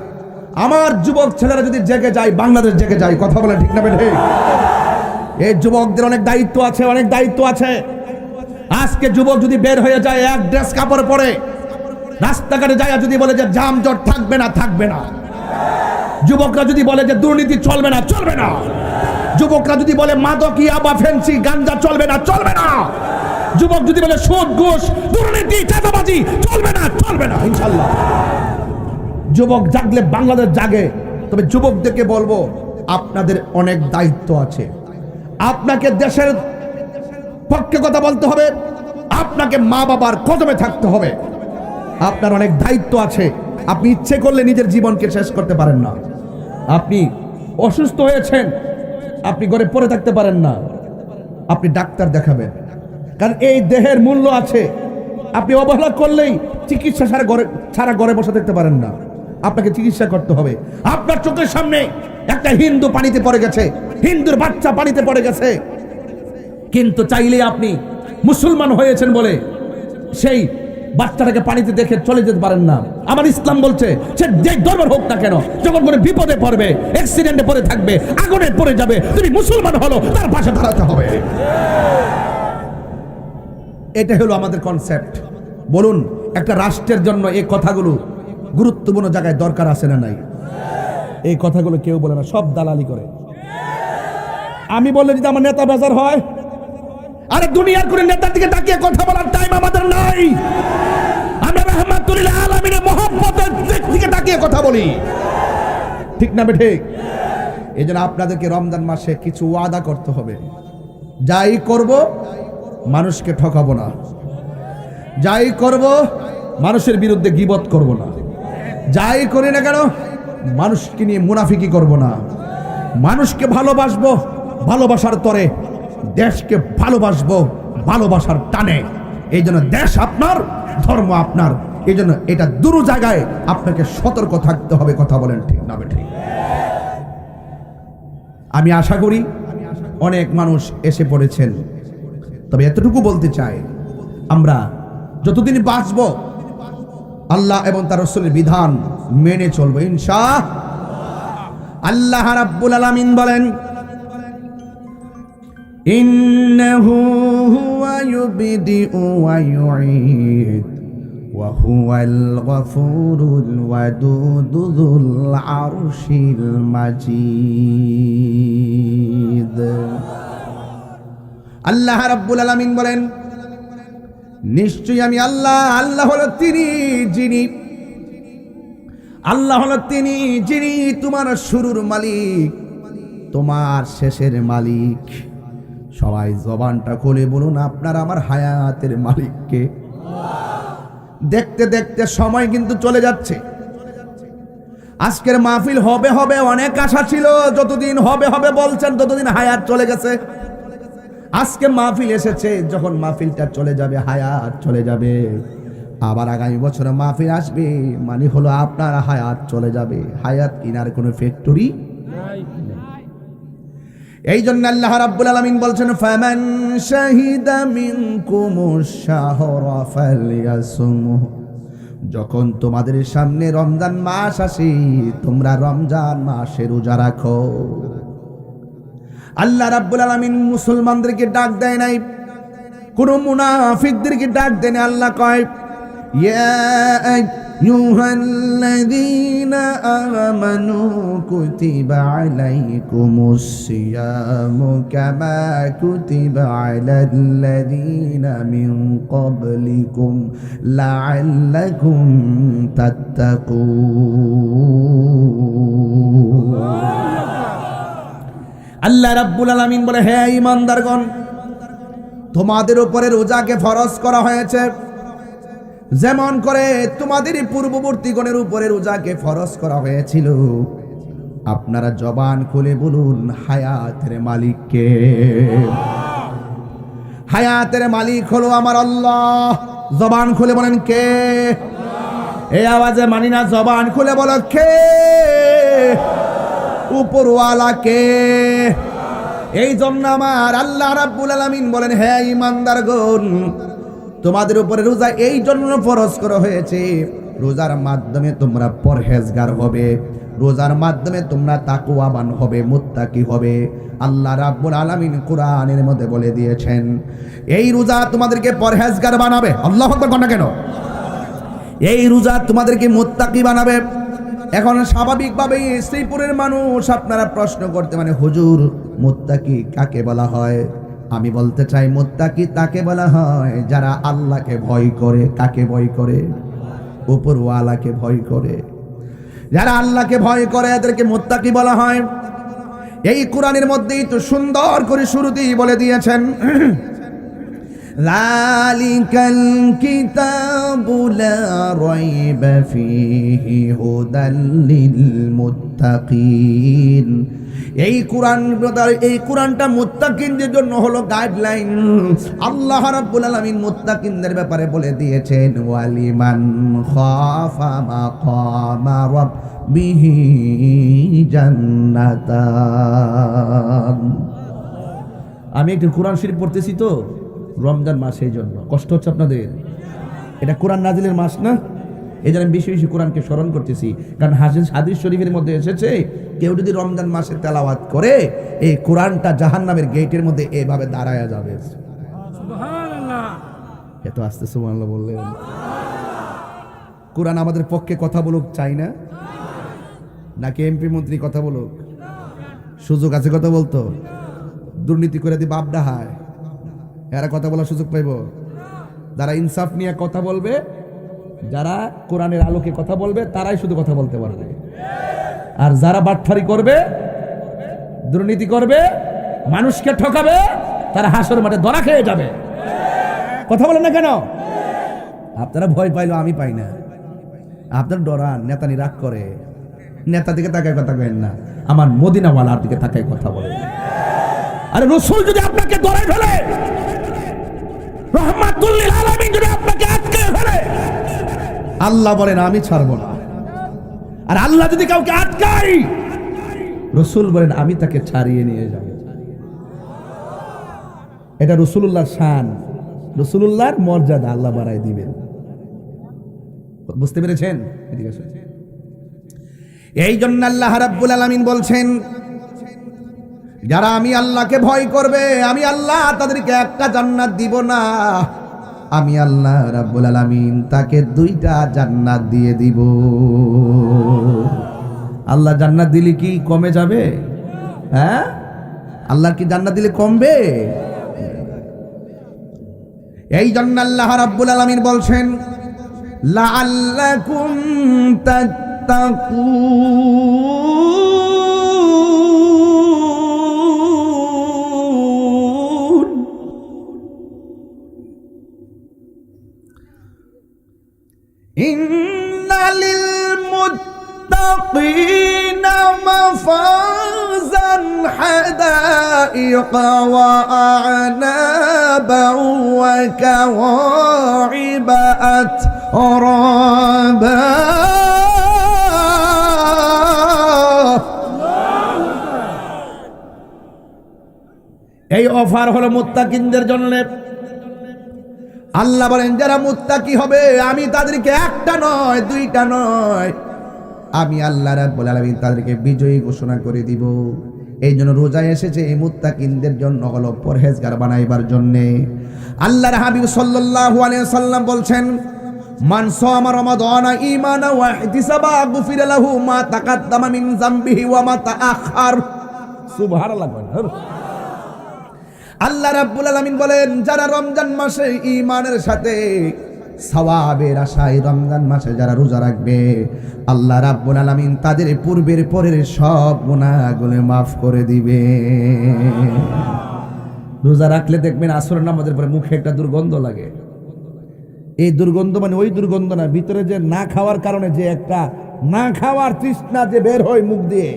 আমার যুবক ছেলেরা যদি জেগে যায়, বাংলাদেশ জেগে যায়। কথা বলেন ঠিক না বেঠে? এই যুবকদের অনেক দায়িত্ব আছে, অনেক দায়িত্ব আছে। আজকে যুবক যদি বের হয়ে যায় এক ড্রেস কাপড় পরে, রাস্তাঘাটে যায় যদি বলে যে যানজট থাকবে না, থাকবে না। যুবকরা যদি বলে যে দুর্নীতি চলবে না, চলবে না। যুবকরা যদি বলে মাদক, ইয়াবা, ফেন্সি, গাঞ্জা চলবে না, চলবে না। যুবক যদি বলে সুদ, ঘুষ, দুর্নীতি, চাঁদাবাজি চলবে না, চলবে না, ইনশাআল্লাহ। যুবক জাগলে বাংলাদেশ জাগে। তবে যুবকদেরকে বলবো, আপনাদের অনেক দায়িত্ব আছে। আপনাকে দেশের পক্ষে কথা বলতে হবে, আপনাকে মা বাবার কদমে থাকতে হবে। আপনার অনেক দায়িত্ব আছে। আপনি ইচ্ছে করলে নিজের জীবনকে শেষ করতে পারেন না। আপনি অসুস্থ হয়েছেন, আপনি ঘরে পড়ে থাকতে পারেন না, আপনি ডাক্তার দেখাবেন। কারণ এই দেহের মূল্য আছে। আপনি অবহেলা করলেই চিকিৎসা ছাড়া ঘরে বসে থাকতে পারেন না। আপনাকে চিকিৎসা করতে হবে। আপনার চোখের সামনে একটা হিন্দু পানিতে পড়ে গেছে, হিন্দুর বাচ্চা পানিতে পড়ে গেছে, কিন্তু চাইলে আপনি মুসলমান হয়েছেন বলে সেই বাচ্চাটাকে পানিতে দেখে চলে যেতে পারেন না। আমার ইসলাম বলছে, সে যে ধর্মের হোক না কেন, যখন কোনো বিপদে পড়বে, অ্যাক্সিডেন্টে পড়ে থাকবে, আগুনে পড়ে যাবে, তুমি মুসলমান হলো, তার পাশে দাঁড়াতে হবে। এটা হলো আমাদের কনসেপ্ট। বলুন, একটা রাষ্ট্রের জন্য এই কথাগুলো গুরুত্বপূর্ণ জায়গায় দরকার আছে না নাই? এই কথাগুলো কেউ বলে না, সব দালালি করে। আমি বললে যদি আমার নেতা বেজার হয়, আরে দুনিয়ার কোন নেতার দিকে তাকিয়ে কথা বলার টাইম আমাদের নাই। আমরা রাহমাতুল্লিল আলামিনের মহব্বতের দিকে তাকিয়ে কথা বলি, ঠিক না বে ঠিক? এই জন্য আপনাদেরকে রমজান মাসে কিছু ওয়াদা করতে হবে। যাই করব মানুষকে ঠকাবো না, যাই করব মানুষের বিরুদ্ধে গীবত করব না, যাই করি না কেন মানুষকে নিয়ে মুনাফিকি করব না। মানুষকে ভালোবাসবো, ভালোবাসার তরে দেশকে ভালোবাসবো, ভালোবাসার টানে। এই জন্য দেশ আপনার, ধর্ম আপনার। এই জন্য এটা দুটো জায়গায় আপনাকে সতর্ক থাকতে হবে। কথা বলেন ঠিক না ঠিক? আমি আশা করি অনেক মানুষ এসে পড়েছেন। তবে এতটুকু বলতে চাই, আমরা যতদিন বাঁচব আল্লাহ এবং তার রাসূলের বিধান মেনে চলবো ইনশাআল্লাহ। আল্লাহ রাব্বুল আলামিন বলেন, ইন্নাহু হুয়া ইউবদিউ ওয়া ইউঈদ ওয়া হুয়াল গফুরুল ওয়াদুদু যুল আরশিল মাজিদ। আল্লাহ রাব্বুল আলামিন বলেন, নিশ্চয়ই আমি আল্লাহ, আল্লাহ হলো তিনি যিনি, আল্লাহ হলো তিনি যিনি তোমার শুরুর মালিক, তোমার শেষের মালিক। সবাই জবানটা খুলে বলুন, আপনার আমার হায়াতের মালিককে। দেখতে দেখতে সময় কিন্তু চলে যাচ্ছে। আজকের মাহফিল হবে হবে অনেক আশা ছিল, যতদিন হবে হবে বলছেন ততদিন হায়াত চলে গেছে। আজকে মাহফিল এসেছে, যখন মাহফিলটা চলে যাবে হায়াত চলে যাবে। আবার আগামী বছর মাহফিল আসবে, মানে হলো আপনার হায়াত চলে যাবে। হায়াত কিনার কোনো ফ্যাক্টরি নাই। এই জন্য আল্লাহ রাব্বুল আলামিন বলছেন, ফামান শাহিদা মিনকুমুশ শাহরা ফালইয়াসুমহু। যখন তোমাদের সামনে রমজান মাস আসে, তোমরা রমজান মাসে রোজা রাখো। আল্লাহ রাব্বুল আলামিন মুসলমানদেরকে ডাক দেয় নাই, কোন মুনাফিকদেরকে ডাক দেয় না। আল্লাহ কয়, ইয়া আইয়ুহাল্লাযীনা আমানু কুতিবা আলাইকুমুস সিয়ামু কামা কুতিবা আলাল্লাযীনা মিন ক্বাবলিকুম লাআল্লাকুম তাত্তাকুন। আল্লাহ রাব্বুল আলামিন বলে, হে ঈমানদারগণ, তোমাদের উপরে রোজাকে ফরজ করা হয়েছে যেমন করে তোমাদের পূর্ববর্তী গণের উপরে রোজাকে ফরজ করা হয়েছিল। আপনারা জবান খুলে বলুন, হায়াতের মালিক কে? হায়াতের মালিক হলো আমার আল্লাহ। জবান খুলে বলেন কে? এই আওয়াজে মানি না, জবান খুলে বলো কে? উপরওয়ালা কে? এই জন্য আমার আল্লাহ রাব্বুল আলামিন বলেন, হে ঈমানদারগণ, তোমাদের উপরে রোজা এই জন্য ফরজ করা হয়েছে, রোজার মাধ্যমে তোমরা পরহেজগার হবে, রোজার মাধ্যমে তোমরা তাকওয়াবান হবে, মুত্তাকি হবে। আল্লাহ রাব্বুল আলামিন কোরআনের মধ্যে বলে দিয়েছেন, এই রোজা তোমাদেরকে পরহেজগার বানাবে। আল্লাহু আকবার বলেন না কেন? এই রোজা তোমাদেরকে মুত্তাকি বানাবে। এখন স্বাভাবিকভাবেই শ্রীপুরের মানুষ আপনারা প্রশ্ন করতে, মানে হুজুর, মুত্তাকি কাকে বলা হয়? আমি বলতে চাই, মুত্তাকি তাকে বলা হয় যারা আল্লাহকে ভয় করে। কাকে ভয় করে? উপরওয়ালাকে ভয় করে। যারা আল্লাহকে ভয় করে এদেরকে মুত্তাকি বলা হয়। এই কোরআনের মধ্যেই তো সুন্দর করে শুরুতেই বলে দিয়েছেন, যালিকাল কিতাবু লা রাইবা ফীহি হুদাল লিল মুত্তাকিন। এই কোরআনটা মুত্তাকিনদের জন্য হলো গাইডলাইন। আল্লাহ রাব্বুল আলামিন মুত্তাকিনদের ব্যাপারে বলে দিয়েছেন, ওয়ালিমান খাফা মাকামা রাব্বিহি জান্নাতান। আমি একটু কোরআন শরীফ পড়তেছি তো, রমজান মাস, এই জন্য কষ্ট হচ্ছে আপনাদের। এটা কোরআন নাজিলের মাস না, এই জন্য আমি বেশি বেশি কোরআনকে স্মরণ করতেছি। কারণ হাদিস শরীফের মধ্যে এসেছে, কেউ যদি রমজান মাসে তেলাওয়াত করে, এই কোরআনটা জাহান্নামের গেটের মধ্যে এভাবে দাঁড়ায়া যাবে। সুবহানাল্লাহ। এত আস্তে সুবহানাল্লাহ বললেন। কোরআন আমাদের পক্ষে কথা বলুক চাই না, নাকি এমপি মন্ত্রী কথা বলুক? সুযোগ আছে কথা বলতো? দুর্নীতি করে দি বাপ ডাহায়, এরা কথা বলার সুযোগ পাইব? যারা ইনসাফ নিয়ে কথা বলবে, যারা কোরআনের আলোকে কথা বলবে, তারাই শুধু কথা বলতে পারবে। আর যারা বাটফারি করবে, দুর্নীতি করবে, মানুষকে ঠকাবে, তারা হাসর মাঠে ধরা খেয়ে যাবে। কথা বলেন না কেন? আপনারা ভয় পাইলো, আমি পাই না। আপনার ডরান, নেতানি রাগ করে, নেতা দিকে তাকায় কথা বলেন না, আমার মদিনাওয়ালার দিকে তাকায় কথা বলেন। আরে রাসূল যদি আপনাকে ধরে ফেলে, রহমাতুল লিল আলামিন যদি আপনাকে আটকে ফেলে, আল্লাহ বলেন আমি ছাড়বো না। আর আল্লাহ যদি কাউকে আটকাই, রাসূল বলেন আমি তাকে ছাড়িয়ে নিয়ে যাব। এটা রাসূলুল্লাহর শান, রাসূলুল্লাহর মর্যাদা আল্লাহ বাড়ায় দিবেন। বুঝতে পেরেছেন? এই জন্য আল্লাহ রাব্বুল আলামিন বলছেন, যারা আমি আল্লাহকে ভয় করবে, আমি আল্লাহ তাদেরকে একটা জান্নাত দিব না, আমি আল্লাহ রাব্বুল আলামিন তাকে দুইটা জান্নাত দিয়ে দিব। আল্লাহ জান্নাত দিলে কি কমে যাবে? হ্যাঁ, আল্লাহ কি জান্নাত দিলে কমবে? এই জন্য আল্লাহ রাব্বুল আলামিন বলছেন, লাআল্লাকুম তাত্তাকুন। ইন্না লিল মুত্তাকিনা মাফাজান হাদাইকা ওয়া আ'নাবান ওয়া কাওয়াইবা আতরাবা। এই অফার হলো মুত্তাকিনদের জন্য। আল্লাহ বলেন যারা মুত্তাকি হবে, আমি তাদেরকে একটা নয়, দুইটা নয়, আমি আল্লাহ রাব্বুল আলামিন তাদেরকে বিজয়ী ঘোষণা করে দিব। এই জন্য রোজা এসেছে এই মুত্তাকিনদের জন্য, হলো পরহেজগার বানাইবার জন্য। আল্লাহর হাবিব সাল্লাল্লাহু আলাইহি সাল্লাম বলছেন, মান সামা রমাদানা ঈমানা ওয়া ইহতিসাবা গুফিরা লাহু মা তাকাদ্দামা মিন যামবিহি ওয়া মা তাআখার। সুবহানাল্লাহ। আল্লাহ রাব্বুল আলামিন বলেন, যারা রমজান মাসে ঈমানের সাথে সওয়াবের আশায় রমজান মাসে যারা রোজা রাখবে, আল্লাহ রাব্বুল আলামিন তাদের পূর্বের পরের সব গুনাহগুলো মাফ করে দিবে। রোজা রাখলে দেখবেন আসরের নামাজের পরে মুখে একটা দুর্গন্ধ লাগে। এই দুর্গন্ধ মানে ওই দুর্গন্ধ না, ভিতরে যে না খাওয়ার কারণে যে একটা না খাওয়ার তৃষ্ণা যে বের হয় মুখ দিয়ে,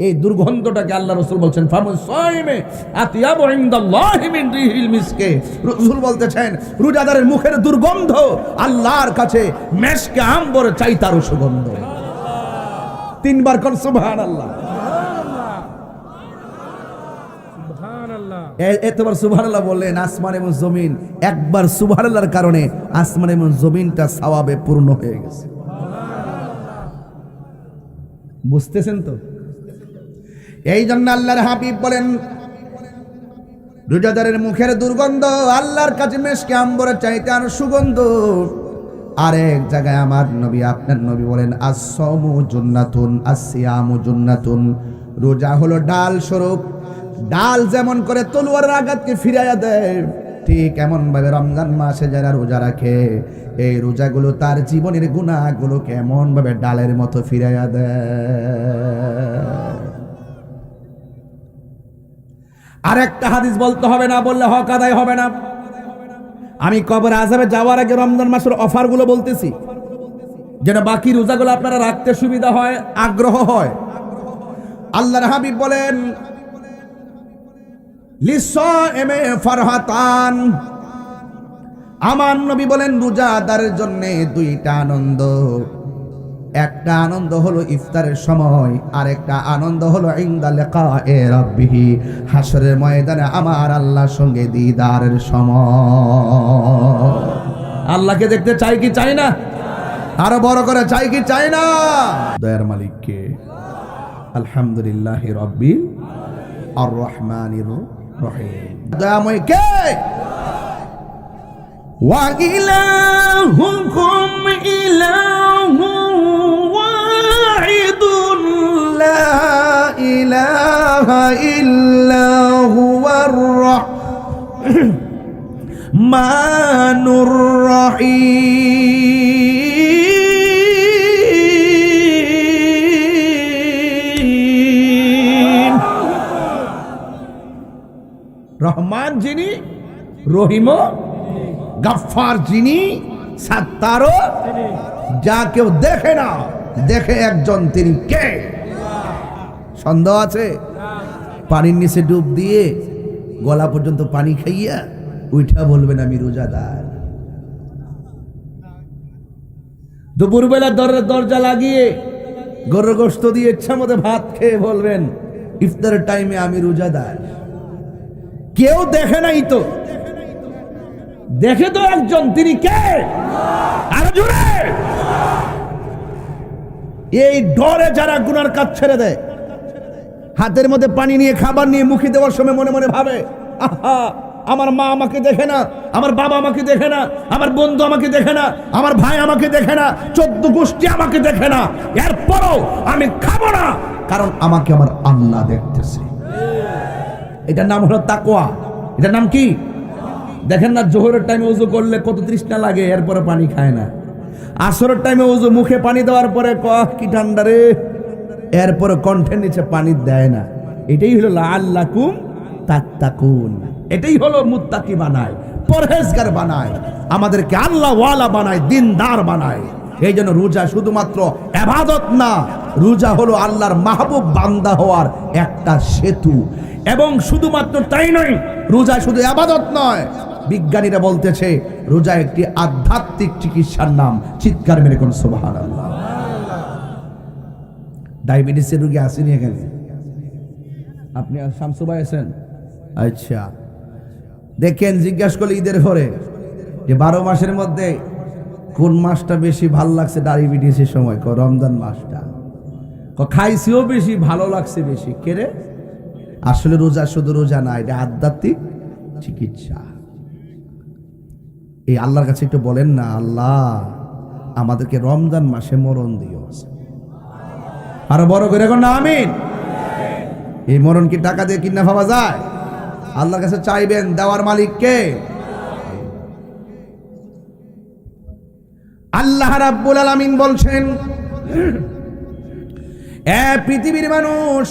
এই দুর্গন্ধটাকে আল্লাহ রাসূল বলছেন ফামুস সাইমে আতিয়াবু ইনদাল্লাহি মিন রিহিল মিসকে। রাসূল বলতেছেন রোজাদারের মুখের দুর্গন্ধ আল্লাহর কাছে মেশকে আম্বর চাইতারও সুগন্ধ। তিনবার কোন সুবহানাল্লাহ। এতবার সুবহানাল্লাহ বললেন আসমান এবং জমিন, একবার সুবহানাল্লাহর কারণে আসমান এবং জমিনটা সওয়াবে পূর্ণ হয়ে গেছে। বুঝতেছেন তো? এই জন্য আল্লাহর হাবিব বলেন রোজাদারের মুখের দুর্গন্ধ আল্লাহর কাছে মেশকে আম্বরের চাইতে আর সুগন্ধ। আরেক জায়গায় আমার নবী আপনার নবী বলেন আস-সাওমু জুন্নাতুন আস-সিয়ামু জুন্নাতুন। রোজা হলো ডাল স্বরূপ, ডাল যেমন করে তলোয়ারের আঘাতকে ফিরাইয়া দেয়, ঠিক এমন ভাবে রমজান মাসে যারা রোজা রাখে এই রোজাগুলো তার জীবনের গুনাহগুলোকে এমন ভাবে ডালের মতো ফিরাইয়া দেয়। আরেকটা হাদিস বলতে হবে, না বললে হক আদায় হবে না। আমি কবর আযাবে যাওয়ার আগে রমজান মাসের অফারগুলো বলতেছি যেন বাকি রোজাগুলো আপনারা রাখতে সুবিধা হয়, আগ্রহ হয়। আল্লাহর হাবিব বলেন লিসাইমে ফারহাতান। আমার নবী বলেন রোজাদারের জন্য দুইটা আনন্দ। একটা আনন্দ হলো ইফতারের সময়, আর একটা আনন্দ হলো ইনদা লিকায়ে রাব্বিহি, হাসরের ময়দানে আমার আল্লাহর সঙ্গে দিদারের সময়। আল্লাহকে দেখতে চাই কি চাই না? আরো বড় করে চাই কি চাই না? দয়ার মালিককে আলহামদুলিল্লাহি রাব্বিল আর রহমানির রহিম। দয়াময় কে? ওয়া ইলাহুকুম ইলাহুন ওয়াহিদুন লা ইলাহা ইল্লা হুয়ার রহমানুর রহিম। রহমান যিনি, রহিম গাফফার যিনি, সাত্তারও, যা কেউ দেখে না দেখে একজন, তিনি কে? সন্দেহ আছে? পানির নিচে ডুব দিয়ে গলা পর্যন্ত পানি খাইয়া উঠা বলবেন আমি রোজাদার। দুপুরবেলা দরজা লাগিয়ে গরুর গোশত দিয়ে ইচ্ছা মতো ভাত খেয়ে বলবেন ইফতারের টাইমে আমি রোজাদার। কেউ দেখে নাই তো, দেখে তো একজন, তিনি কে? আর জোরে। এই ডরে যারা গুনার কাজ ছেড়ে দেয়, হাতের মধ্যে পানি নিয়ে খাবার নিয়ে মুখে দেওয়ার সময় মনে মনে ভাবে আহা আমার মা আমাকে দেখে না, আমার বাবা আমাকে দেখে না, আমার বন্ধু আমাকে দেখে না, আমার ভাই আমাকে দেখে না, 14 গোষ্ঠী আমাকে দেখে না, এরপরও আমি খাবো না কারণ আমাকে আমার আল্লাহ দেখতেছে। এটার নাম হলো তাকওয়া। এটার নাম কি? দেখেন না জোহরের টাইমে ওযু করলে কত তৃষ্ণা লাগে, এরপরে পানি খায় না। আসরের টাইমে ওযু মুখে পানি দেওয়ার পরে কি ঠান্ডা রে, এরপরে কণ্ঠের নিচে পানি দেয় না। এটাই হলো লাআল্লাকুম তাত্তাকুন। এটাই হলো মুত্তাকি বানায়, পরহেজগার বানায়, আমাদেরকে আল্লাহ ওয়ালা বানায়, দিনদার বানায়। এই জন্য রোজা শুধুমাত্র ইবাদত না, রোজা হলো আল্লাহর মাহবুব বান্দা হওয়ার একটা সেতু। এবং শুধুমাত্র তাই নয়, রোজা শুধু ইবাদত নয়, বিজ্ঞানীরা বলতেছে রোজা একটি আধ্যাত্মিক চিকিৎসার নাম। চিৎকার মেরে কোন সুবহানাল্লাহ। ডায়াবেটিসের রোগী আসেনি এখানে? আপনি শামসু ভাই আছেন? আচ্ছা, দেখেন জিজ্ঞাসা করলে ঈদের পরে যে 12 মাসের মধ্যে কোন মাসটা বেশি ভালো লাগছে ডায়াবেটিসের সময়? রমজান মাসটা। খাইছেও বেশি, ভালো লাগছে বেশি। কেরে? আসলে রোজা শুধু রোজা না, এটা আধ্যাত্মিক চিকিৎসা। এই আল্লাহর কাছে একটু বলেন না, আল্লাহ আমাদেরকে রমজান মাসে মরণ দিও। আরো বড় করে এখন না আমিন। এই মরণ কি টাকা দিয়ে কিনা পাওয়া যায়? আল্লাহর কাছে চাইবেন, দেওয়ার মালিক কে? আল্লাহ রাব্বুল আলামিন বলছেন, এ পৃথিবীর মানুষ,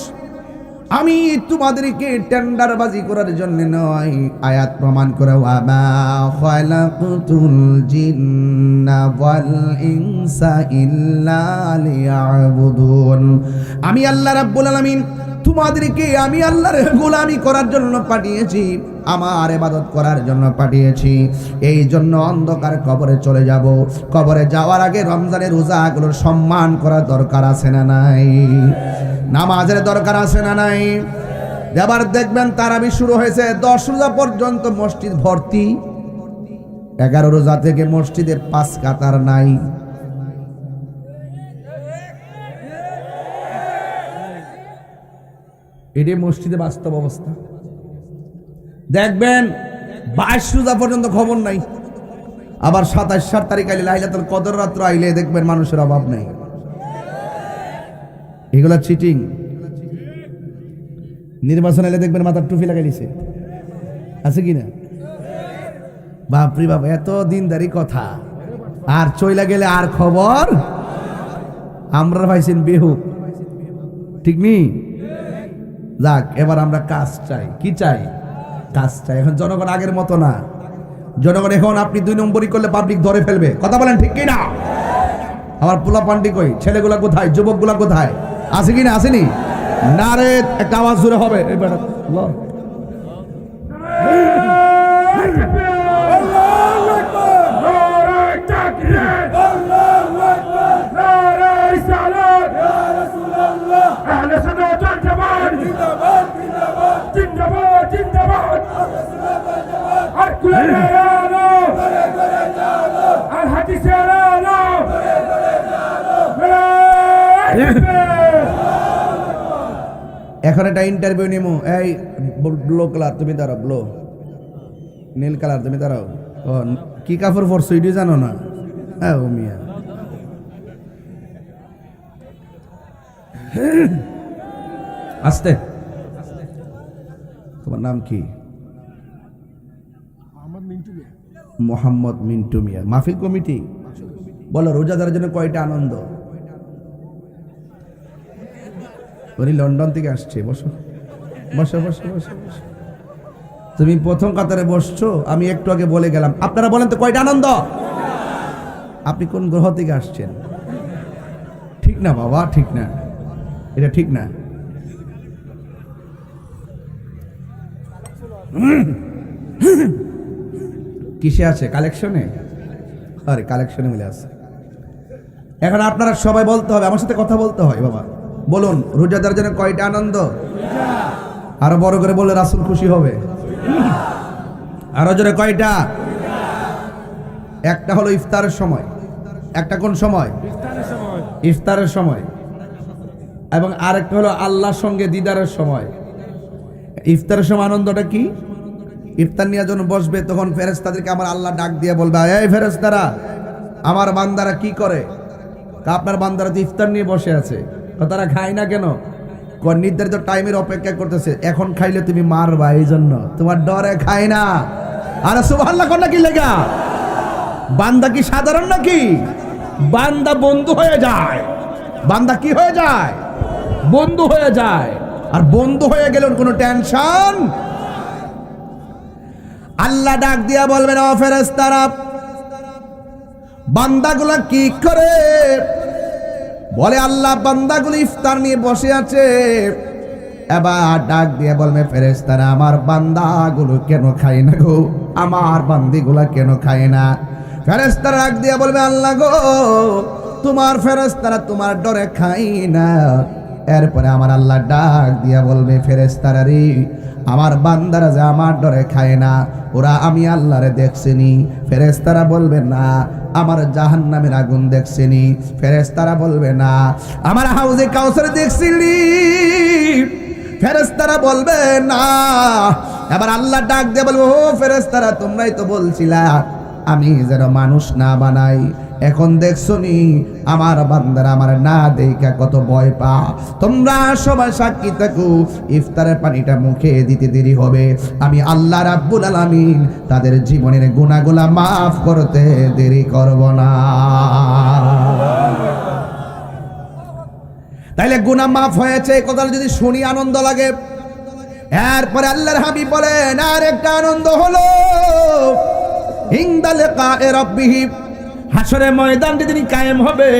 আমি তোমাদেরকে টেন্ডারবাজি করার জন্য নয়, আয়াত প্রমাণ করে ওয়ামা খালাকতুল জিন্না ওয়াল ইনসা ইল্লা লিয়াবুদুন। আমি আল্লাহ রাব্বুল আলামিন তোমাদেরকে আমি আল্লাহর গোলামি করার জন্য পাঠিয়েছি, আমার ইবাদত করার জন্য পাঠিয়েছি। এই জন্য অন্ধকার কবরে চলে যাব। কবরে যাওয়ার আগে রমজানের রোজাগুলোর সম্মান করার দরকার আছে না নাই? নামাজের দরকার আছে না নাই? এবার দেখবেন তারাবি শুরু হয়েছে, 10 রোজা পর্যন্ত মসজিদ ভর্তি, 11 রোজা থেকে মসজিদে 5 কাতার নাই। এটাই মসজিদে বাস্তব অবস্থা। দেখবেন 22 রোজা পর্যন্ত খবর নাই, আবার 27 তারিখ আইলে লাইলাতুল কদর রাত্র আইলে দেখবেন মানুষের অভাব নাই। এগুলা চিটিং। নির্বাচন এলে দেখবেন মাথার টুপি লাগাইছে, আছে কিনা? বাপরি বাপ, এত দিনদারি কথা। আর চইলা গেলে আর খবর। আমরা পাইছেন বেহুক, ঠিক নি? যাক, এবার আমরা কাজ চাই। কি চাই? কাজ চাই। এখন জনগণ আগের মতো না। জনগণ এখন আপনি 2 নম্বরই করলে পাবলিক ধরে ফেলবে। কথা বলেন ঠিক কি না? আমার পোলা পান্ডি কই, ছেলেগুলা কোথায়, যুবকগুলা কোথায়? আছে কিনা? আসেনি? না রে, একটা আওয়াজ জোরে হবে। এখন একটা ইন্টারভিউ নিমু। এই ব্লু কালার তুমি দাঁড়াও, ব্লু নীল কালার তুমি দাঁড়াও। ও কি কাপড় পরছো এটি জানো না? হ্যাঁ ও মিয়া, আস্তে। তোমার নাম কি? মোহাম্মদ মিন্টু মিয়া। মাহফিল কমিটি বলো, রোজাদারের জন্য কয়টা আনন্দ? উনি লন্ডন থেকে আসছে। বসো বসো বসো বসো বসো। তুমি প্রথম কাতারে বসছো, আমি একটু আগে বলে গেলাম। আপনারা বলেন তো কয়টা আনন্দ? আপনি কোন গ্রহ থেকে আসছেন? ঠিক না বাবা, ঠিক না, এটা ঠিক না। কিসে আছে? কালেকশনে। আরে কালেকশনে মিলে আছে। এখন আপনারা সবাই বলতে হবে, আমার সাথে কথা বলতে হয়। বাবা বলুন, রোজাদার জন্য কয়টা আনন্দ? আরো বড় করে বললে রাসূল খুশি হবে। আরো জোরে কয়টা? একটা হলো ইফতারের সময়। একটা কোন সময়? ইফতারের সময়। এবং আরেকটা হলো আল্লাহর সঙ্গে দিদারের সময়। ইফতারের সময় আনন্দটা কি? ইফতার নিয়ে যখন বসবে তখন ফেরেশতাদেরকে আমার আল্লাহ ডাক দিয়ে বলবে, এই ফেরেশতারা, আমার বান্দারা কি করে? আপনার বান্দারা তো ইফতার নিয়ে বসে আছে, তারা খায় না কেন? নির্ধারিত টাইমের অপেক্ষা করতেছে, এখন খাইলে তুমি মারবা, এই জন্য তোমার ডরে খায় না। আর সুবহানাল্লাহ কোন কি লেগা? বান্দা কি সাধারণ নাকি? বান্দা বন্ধু হয়ে যায়। বান্দা কি হয়ে যায়? বন্ধু হয়ে যায়। আর বন্ধু হয়ে গেলে কোনো টেনশন। আল্লাহ ডাক দিয়া বলবেন, ও ফেরেশতারা, বান্দাগুলা কি করে? বলে আল্লাহ, বান্দাগুলো ইফতার নিয়ে বসে আছে। এবার ডাক দিয়ে বলবে, ফেরেশতারা, আমার বান্দাগুলো কেন খায় না গো? আমার বান্দিগুলা কেন খায় না? ফেরেশতারা ডাক দিয়ে বলবে, আল্লাহ গো, তোমার ফেরেশতারা তোমার ডরে খায় না। এরপরে আমার আল্লাহ ডাক দিয়া বলবে, ফেরেশতারা রে, আমার বান্দারা যে আমার ডরে খায় না, ওরা আমি আল্লাহরে দেখছিনি। ফেরেশতারা বলবে না, আমার জাহান্নামের আগুন দেখছিনি। ফেরেশতারা বলবে না, আমার হাউজে কাউসার দেখছিলি। ফেরেশতারা বলবে না। এবার আল্লাহ ডাক দিয়ে বলবো, ও ফেরেশতারা, তোমরাই তো বলছিলা আমি যেন মানুষ না বানাই, এখন দেখছো নি আমার বান্দারা আমার না দেখা কত ভয় পা। তোমরা সবাই সাক্ষী থাকো, ইফতারের পানিটা মুখে দিতে দেরি হবে, আমি আল্লাহ রাব্বুল আলামিন তাদের জীবনের গুনাহগুলো মাফ করতে দেরি করব না। তাইলে গুনাহ মাফ হয়েছে এই কথা যদি শুনি আনন্দ লাগে। এরপরে আল্লাহর হাবিব বলেন আর একটা আনন্দ হলো ইনদা লিকায়ে রাব্বিহি, হাসরের ময়দান যেদিন কায়েম হবে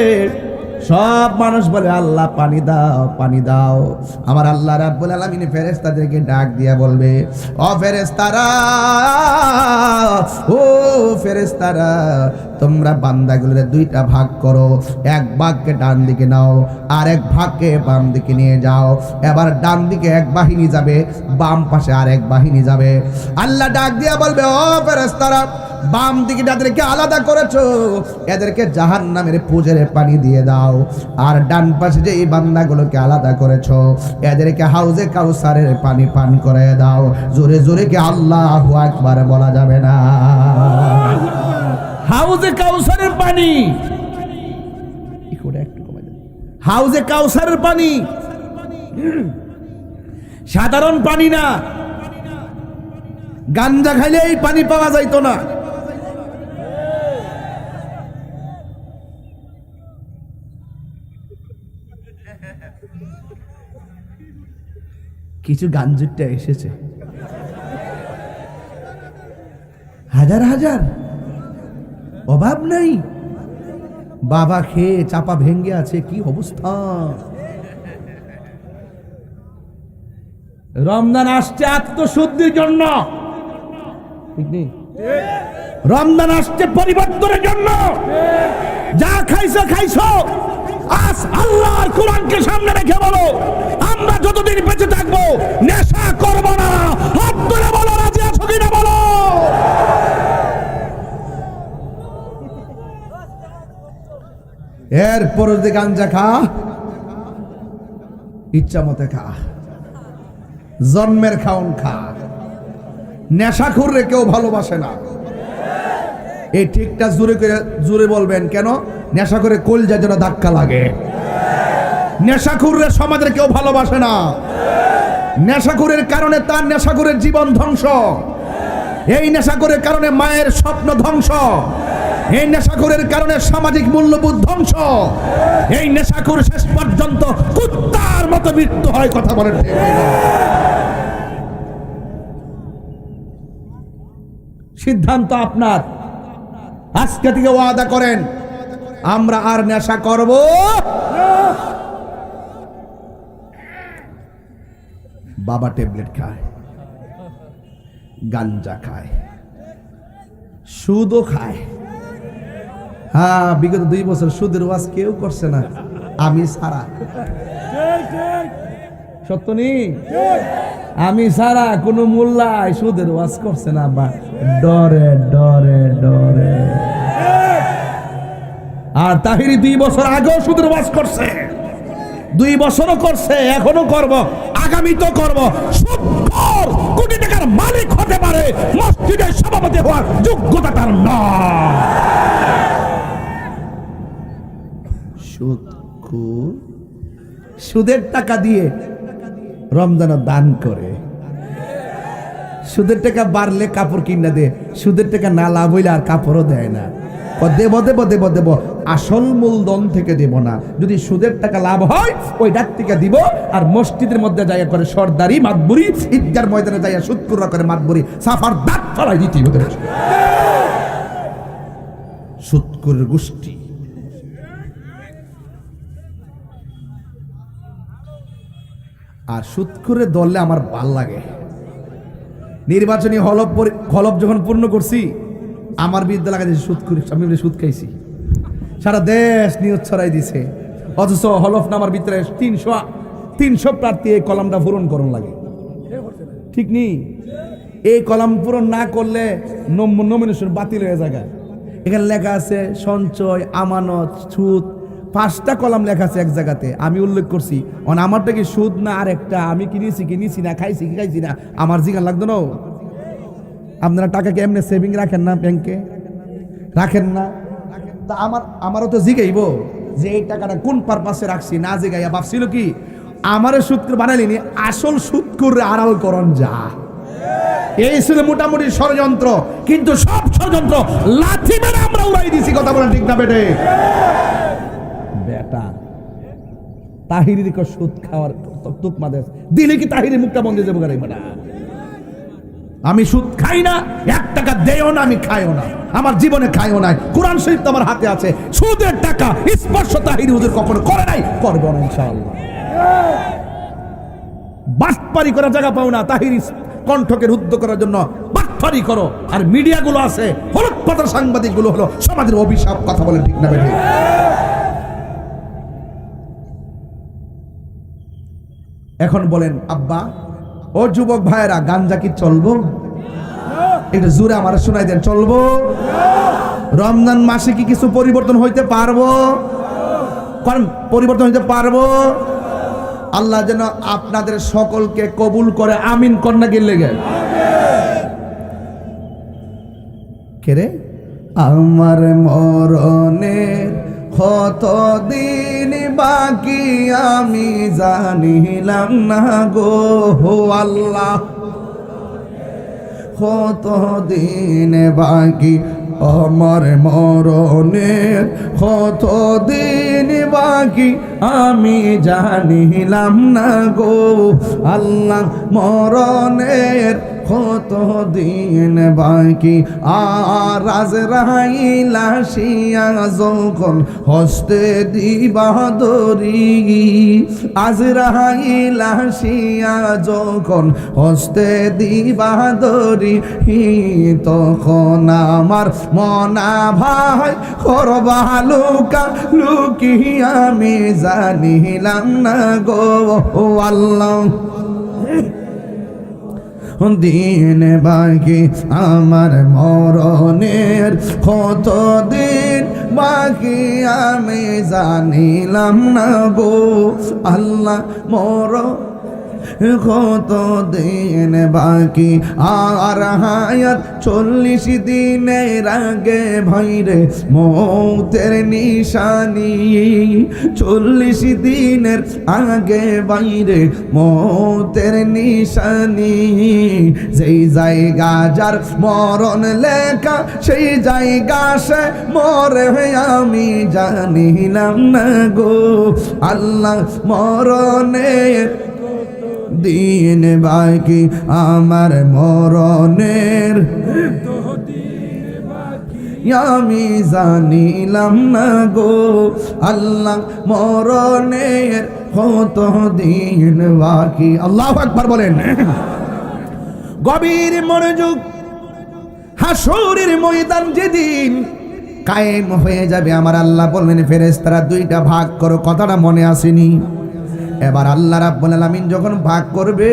সব মানুষ বলে আল্লাহ পানি দাও পানি দাও। আমার আল্লাহ রাব্বুল আলামিন ফেরেশতাদেরকে ডাক দিয়া বলবে ও ফেরেশতারা, ও ফেরেশতারা, তোমরা বান্দাগুলোর দুইটা ভাগ করো, এক ভাগকে ডান দিকে নাও আর এক ভাগকে বাম দিকে নিয়ে যাও। এবার ডান দিকে এক বাহিনী যাবে, বাম পাশে আর এক বাহিনী যাবে। আল্লাহ ডাক দিয়া বলবে ও ফেরেশতারা, বাম দিকে যাদেরকে আলাদা করেছো এদেরকে জাহান্নামের পুজের পানি দিয়ে দাও, আর ডান পাশে যে এই বান্দাগুলোকে আলাদা করেছো এদেরকে হাউজে কাউসারের পানি পান করে দাও। জোরে জোরে কি আল্লাহু আকবার বলা যাবে না? হাউজে কাউসারের পানি, হাউজে কাউসারের পানি সাধারণ পানি না, গাঞ্জা খাইলে এই পানি পাওয়া যাইতো না। কিছু গাঞ্জুরটা এসেছে হাজার হাজার, অভাব নাই, বাবা খেয়ে চাপা ভেঙ্গে আছে, কি অবস্থা। রমজান আসছে আত্মশুদ্ধির জন্য, ঠিক নেই? রমজান আসছে পরিবর্তনের জন্য। যা খাইছো খাইছো, আজ আল্লাহর কোরআনকে সামনে রেখে বলো আমরা যতদিন বেঁচে থাকবো নেশা করব না। হাত তুলে বলো রাজি আছো কিনা বলো। এরপর যদি গাঞ্জা খা, ইচ্ছা মতে খা, জন্মের খাওন খা, নেশাখোররে কেউ ভালোবাসে না। এই ঠিকটা জোরে করে জোরে বলবেন, কেন? নেশা করে কলজা যেন ধাক্কা লাগে। নেশাখোররে সমাজের কেউ ভালোবাসে না। নেশাখোরের কারণে তার নেশাখোরের জীবন ধ্বংস, এই নেশাখোরের কারণে মায়ের স্বপ্ন ধ্বংস, এই নেশাখোরের কারণে সামাজিক মূল্যবোধ ধ্বংস, এই নেশাখোর শেষ পর্যন্ত কুত্তার মতো মৃত্যু হয়। কথা বলেন ঠিক না? সিদ্ধান্ত আপনার। আজকে থেকে ওয়াদা করেন আমরা আর নেশা করব বাবা ট্যাবলেট খায়, গাঞ্জা খায়, সুদও খায়। হ্যাঁ, বিগত 2 বছর সুদের ওয়াজ কেউ করছে না, আমি সারা। সত্য নি? আমি সারা কোন মোল্লাই সুদের ওয়াজ করছে না, বা ডরে ডরে ডরে। আর তাহিরি 2 বছর আগেও সুদের ওয়াজ করছে, 2 বছরও করছে, এখনো করব, আগামী তো করব। সুদখোর কোটি টাকার মালিক হতে পারে, মসজিদের সভাপতি হওয়ার যোগ্যতা তার না। সুদখোর সুদের টাকা দিয়ে রমজান দান করে, সুদের টাকা বাড়লে কাপড় কিনা দে, সুদের টাকা না লাভ হইলে আর কাপড়ও দেয় না। দেব দেব দেব দেব, আসল মূলধন থেকে দেব না। যদি সুদের টাকা লাভ হয় ওই ডাক থেকে দিব, আর মসজিদের মধ্যে যাইয়া করে সর্দারি মাতবুরি, ঈদগার ময়দানে যাইয়া সুদকুররা করে মাতবুরি, সাফার দাঁত ফলাই দিতে হবে। সুদকুরের গোষ্ঠী। আর সুদকুরে দললে আমার ভাল লাগে। নির্বাচনী হলফ যখন পূর্ণ করছি, আমার বিরুদ্ধে লাগাইছে সুদকুরি, আমি বলে সুদ খাইছি। সারা দেশ নিউজ ছড়াই দিছে, অথচ হলফ নামার ভিতরে 300 প্রার্থী এই কলামটা পূরণ করুন লাগে, ঠিক নেই? এই কলাম পূরণ না করলে নমিনেশন বাতিল হয়ে যায়। এখানে লেখা আছে সঞ্চয়, আমানত, সুদ, 5টা কলাম লেখা আছে এক জায়গাতে। আমি উল্লেখ করছি আমারটা কি সুদ না আর একটা, আমি কিনেছি না, খাইছি কি খাইছি না, আমার জিজ্ঞাসা লাগতো না। আপনারা টাকা কি এমনি সেভিং রাখেন না? ব্যাংকে রাখেন না? তা আমারও তো জিগাইব যে এই টাকাটা কোন পারপাসে রাখছি, না জিগাইয়া ভাবছিল কি আমারে সুদকুর বানাইলিনি, আসল সুদকুর আড়াল করন যা। এই ছিল মোটামুটি ষড়যন্ত্র, কিন্তু সব ষড়যন্ত্র লাথি মেরে আমরা উড়াই দিছি। কথা বলেন ঠিক না বেটে? বেটা তাহিরির সুদ খাওয়ার তুকমা দেশ দিলে কি তাহিরের মুখটা বন্ধ হয়ে যাবো? বেটা আমি সুদ খাই না, 1 টাকা দেও না, আমি খাইও না, আমার জীবনে খাইও নাই। কোরআন শরীফ তো আমার হাতে আছে। সুদের টাকা স্পর্শ তাহির হুজুর কখনো করে নাই, করবে না ইনশাআল্লাহ। বাটপারি করার জায়গা পাও না, তাহির কণ্ঠকে রুদ্ধ করার জন্য বাটপারি করো। আর মিডিয়াগুলো আছে, হলুদ পাতার সাংবাদিক গুলো হলো সমাজের অভিশাপ। কথা বলেন ঠিক না বেঠিক? এখন বলেন আব্বা, ও যুবক ভাইয়েরা, গাঞ্জা কি চলবো? একটু জোরে আমার শোনাই দেন, চলবো? রমজান মাসে কি কিছু পরিবর্তন হইতে পারবো? কারণ পরিবর্তন হইতে পারবো। আল্লাহ যেন আপনাদের সকলকে কবুল করে, আমিন কন্যা গেলে গে কে আমার মরণের কত দিন বাকি আমি জানিলাম না গো আল্লাহ, কত দিন বাকি আমার মরণের, কত দিন বাকি আমি জানিলাম না গো আল্লাহ, মরণের কত দিন বাকি। আর আজরাইল আসিয়া যখন হস্তে দিবা দরি, আজরাইল আসিয়া যখন হস্তে দিবা দরি, তখন আমার মনা ভাই করবা লুকা লুকি আমি জানিলাম না গো আল্লাহ, দিন বাকি আমার মরণের, কত দিন বাকি আমি জানিলাম না গো আল্লাহ, কত দিন বাকি। আর হায়াত 40 দিনের আগে ভাইরে মৌতের নিশানি, 40 দিনের আগে বাইরে মৌতের নিশানি। যেই জায়গা যার মরণ লেখা, সেই জায়গা সে মরে আমি জানিলাম না গো আল্লাহ, মরণের দিন বাকি আমার মরণের, আমি জানিলাম না গো আল্লাহ, মরণের কত দিন বাকি। আল্লাহু আকবার বলেন। গভীর মনোযোগ। হাসরের ময়দান যেদিন কায়েম হয়ে যাবে, আমার আল্লাহ বললেন ফেরেশতারা 2টা ভাগ করো। কথাটা মনে আসেনি? এবার আল্লাহ রাব্বুল আলামিন যখন ভাগ করবে,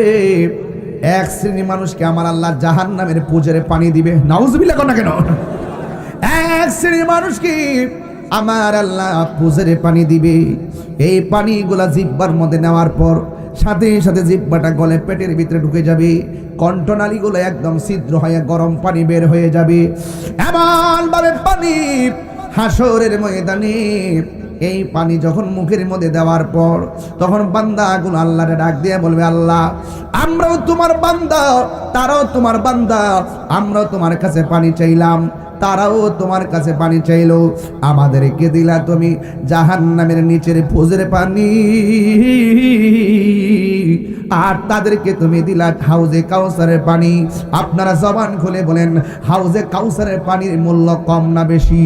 এক শ্রেণী মানুষকে আমার আল্লাহ জাহান্নামের পুজোরে পানি দিবে। নাউজুবিল্লাহ কোন না কেন? এক শ্রেণী মানুষকে আমার আল্লাহ পুজোরে পানি দিবে। এই পানিগুলা জিহ্বার মধ্যে নেওয়ার পর সাথে সাথে জিহ্বাটা গলে পেটের ভিতরে ঢুকে যাবে, কণ্ঠনালীগুলো একদম ছিদ্র হয়ে গরম পানি বের হয়ে যাবে। এমন ভাবে পানি হাসরের ময়দানে, এই পানি যখন মুখের মধ্যে দেওয়ার পর তখন বান্দাগুলো আল্লাহরে ডাক দিয়ে বলবে, আল্লাহ আমরাও তোমার বান্দা, তারাও তোমার বান্দা, আমরাও তোমার কাছে পানি চাইলাম, তারাও তোমার কাছে পানি চাইলো, আমাদেরকে দিলা তুমি জাহান্নামের নিচের পুজোর পানি, আর তাদেরকে তুমি দিলা হাউজে কাউসারের পানি। আপনারা জবান খুলে বলেন, হাউজে কাউসারের পানির মূল্য কম না বেশি?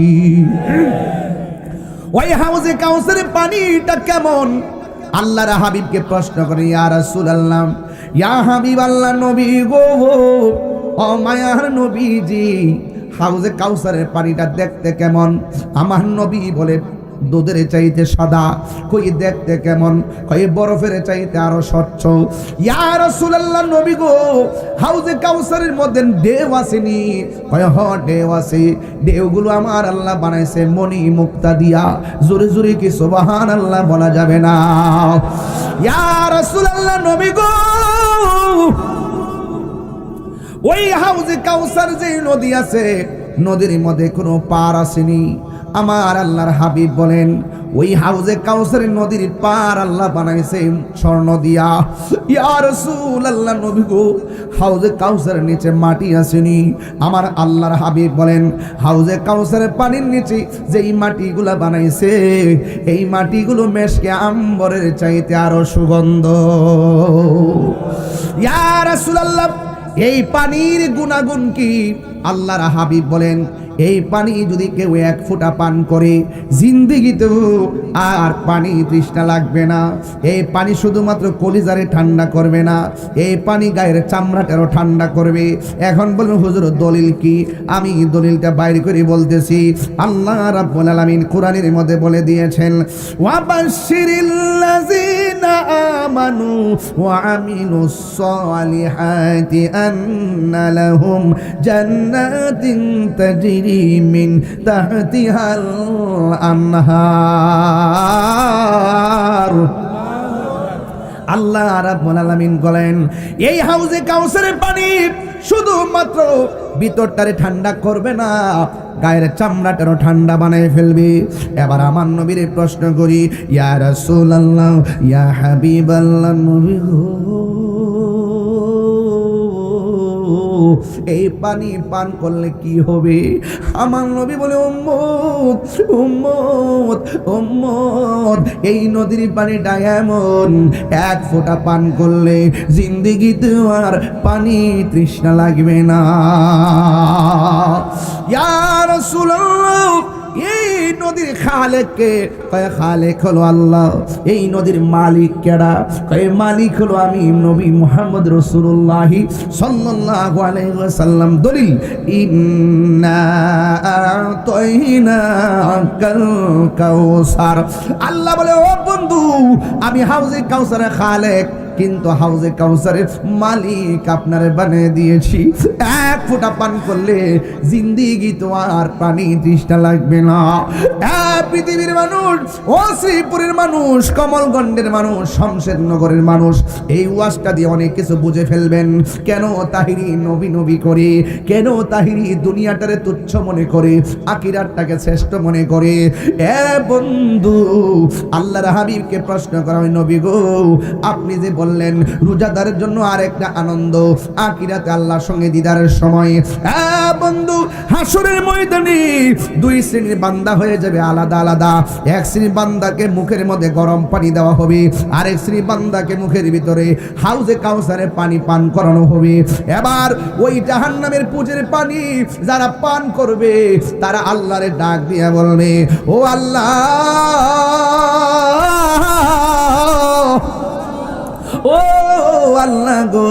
ওই হাউজে কাউসারের পানিটা কেমন? আল্লাহর হাবিবকে প্রশ্ন করে, ইয়া রাসূলুল্লাহ, ইয়া হাবিব আল্লাহ, নবী গো, ও মায়ার নবীজি, হাউজে কাউসারের পানিটা দেখতে কেমন? আমার নবী বলে, দুধের চাইতে সাদা। কই দেখতে কেমন? কই বরফের চাইতে আরো স্বচ্ছ। ইয়া রাসূলুল্লাহ, নবী গো, হাউজে কাউসারের মধ্যে ঢেউ আসেনি? কই হ, ঢেউ আছে। ঢেউগুলো আমার আল্লাহ বানাইছে মণি মুক্তা দিয়া। জোরে জোরে কি সুবহানাল্লাহ বলা যাবে না? ইয়া রাসূলুল্লাহ, নবী গো, ওই হাউজে কাউসার যে নদী আছে, নদীর মধ্যে কোনো পার আসেনি। আমার আল্লাহর হাবিব বলেন ওই হাউজে কাউসারের নদীর পার আল্লাহ বানাইছে স্বর্ণ দিয়া। ইয়া রাসূলুল্লাহ, নবী গো, হাউজে কাউসারের নিচে মাটি আসেনি? আমার আল্লাহর হাবিব বলেন হাউজে কাউসারের পানির নিচে যেই মাটিগুলা বানাইছে এই মাটিগুলো মেশকে আম্বরের চাইতে আরো সুগন্ধ। ইয়া রাসূলুল্লাহ, এই পানির গুণাগুণ কি? আল্লাহর হাবিব বলেন এই পানি যদি কেউ এক ফোঁটা পান করে জিন্দেগিতেও আর পানি তৃষ্ণা লাগবে না। এই পানি শুধুমাত্র কলিজারে ঠান্ডা করবে না, এই পানি গায়ের চামড়াটারও ঠান্ডা করবে। এখন বলুন হুজুর দলিল কি? আমি দলিলটা বাইরে করে বলতেছি। আল্লাহ রাব্বুল আলামিন কোরআনের মধ্যে বলে দিয়েছেন ওয়াবাশশিরিল্লাযিনা আমানু ওয়া আমিলুস সালিহাতি আন্না লাহুম জান্নাতিন তাজরি মিন তাহতিহাল আনহার। আল্লাহ রাব্বুল আলামিন বলেন এই হাউজে কাউসারের পানি শুধুমাত্র ভিতরটারে ঠান্ডা করবে না, গায়ের চামড়াটারও ঠান্ডা বানায় ফেলবে। এবার আমার নবীরে প্রশ্ন করি, ইয়া রাসূলুল্লাহ, ইয়া হাবিবাল্লাহ, নবী গো, এই পানি পান করলে কি হবে? আমার নবী বলে উম্মত উম্মত উম্মত, এই নদীর পানিটা এমন এক ফোঁটা পান করলে জিন্দেগিতে আর পানি তৃষ্ণা লাগবে না। ইয়া রাসূলুল্লাহ, এই নদীর খালেককে? কয় খালেক হলো আল্লাহ। এই নদীর মালিক কেডা? কয় মালিক হলো আমি নবী মুহাম্মদ রাসূলুল্লাহ সাল্লাল্লাহু আলাইহি ওয়াসাল্লাম। দলিল ইন্না আতাইনাকাল কাউসার। আল্লাহ বলে ও বন্ধু, আমি হাউজে কাউসারের খালেক, কিন্তু হাউজে কাউসারের মালিক আপনারে বানিয়ে দিয়েছি। এক ফোঁটা পান করলে জিন্দেগি তো আর পানি তৃষ্ণা লাগবে না। পৃথিবীর মানুষ, ও শ্রীপুরের মানুষ, কমলগঞ্জের মানুষ, শমশেরনগরের মানুষ এই ওয়াজটা দিয়ে অনেক কিছু বুঝে ফেলবেন। কেন তাহিরি নবী নবী করে, কেন তাহিরি দুনিয়াটারে তুচ্ছ মনে করে, আখিরাতটাকে শ্রেষ্ঠ মনে করে। এ বন্ধু, আল্লাহর হাবিবকে প্রশ্ন করা হয়, নবী গো, আপনি যে বললেন রোজাদারের জন্য আরেকটা আনন্দ আখিরাতে আল্লাহর সঙ্গে দিদারের সময়। বন্ধু, হাসরের ময়দানে দুই শ্রেণীর বান্দা হয়ে যাবে আলাদা আলাদা। এক শ্রেণীর বান্দাকে মুখের মধ্যে গরম পানি দেওয়া হবে, আরেক শ্রেণীর বান্দাকে মুখের ভিতরে হাউজে কাউসারের পানি পান করানো হবে। এবার ওই জাহান্নামের পুজের পানি যারা পান করবে তারা আল্লাহরে ডাক দিয়ে বলবে, ও আল্লাহ, ও আল্লাহ গো,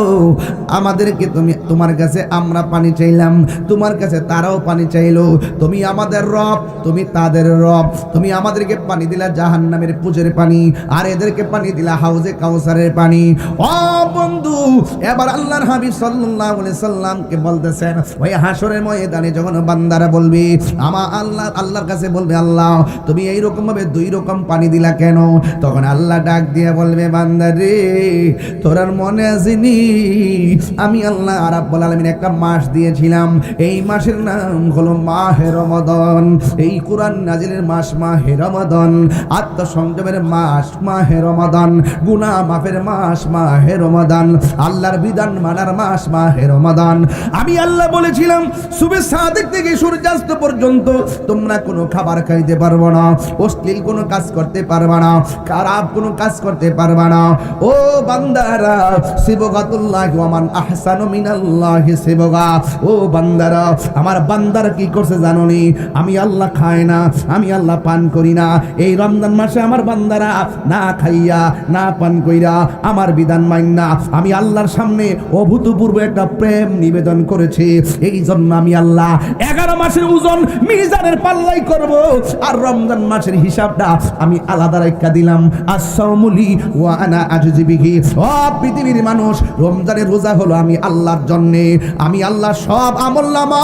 আমাদেরকে তুমি, তোমার কাছে আমরা পানি চাইলাম, তোমার কাছে তারাও পানি চাইলো। তুমি আমাদের রব, তুমি তাদের রব। তুমি আমাদেরকে পানি দিলা জাহান্নামের পুজের পানি, আর এদেরকে পানি দিলা হাউজে কাউসারের পানি। ও বন্ধু, এবার আল্লাহর হাবিব সাল্লাল্লাহু আলাইহি সাল্লামকে বলতেছেন, ওই হাসরের ময়দানে যখন বান্দারা বলবে আমার আল্লাহর কাছে বলবে, আল্লাহ তুমি এই রকম ভাবে দুই রকম পানি দিলা কেন? তখন আল্লাহ ডাক দিয়ে বলবে, বান্দা রে, তোর মনে আসেনি আমি আল্লাহ রাব্বুল আলামিন একটা মাস দিয়েছিলাম, এই মাসের নাম হলো মাহে রমাদান। এই কোরআন নাজিলের মাস মাহে রমাদান, আত্মসংযমের মাস মাহে রমাদান, গুনাহ মাফের মাস মাহে রমাদান, আল্লাহর বিধান মানার মাস মাহে রমাদান। আমি আল্লাহ বলেছিলাম সুবে সাদিক থেকে সূর্যাস্ত পর্যন্ত তোমরা কোনো খাবার খাইতে পারবে না, অশ্লীল কোনো কাজ করতে পারবে না, খারাপ কোনো কাজ করতে পারবে না। ও বান্দারা, সিবগাতুল্লাহ ওয়া মান আহসানু মিনাল্লাহি সিবগা। ও বান্দারা, আমার বান্দারা কি করছে জানো নি? আমি আল্লাহ খাই না, আমি আল্লাহ পান করি না। এই রমজান মাসে আমার বান্দারা না খাইয়া না পান কইরা আমার বিধান মাইন্না আমি আল্লাহর সামনে অভূতপূর্ব একটা প্রেম নিবেদন করেছি। এই জন্য আমি আল্লাহ 11 মাসের ওজন মিজানের পাল্লাই করব, আর রমজান মাসের হিসাবটা আমি আলাদা রেখা দিলাম। আসসাউমুলি ওয়া আনা আজজি বিহি। ও পৃথিবীর মানুষ, রমজানের রোজা হলো আমি আল্লাহর জন্যে। আমি আল্লাহ সব আমলনামা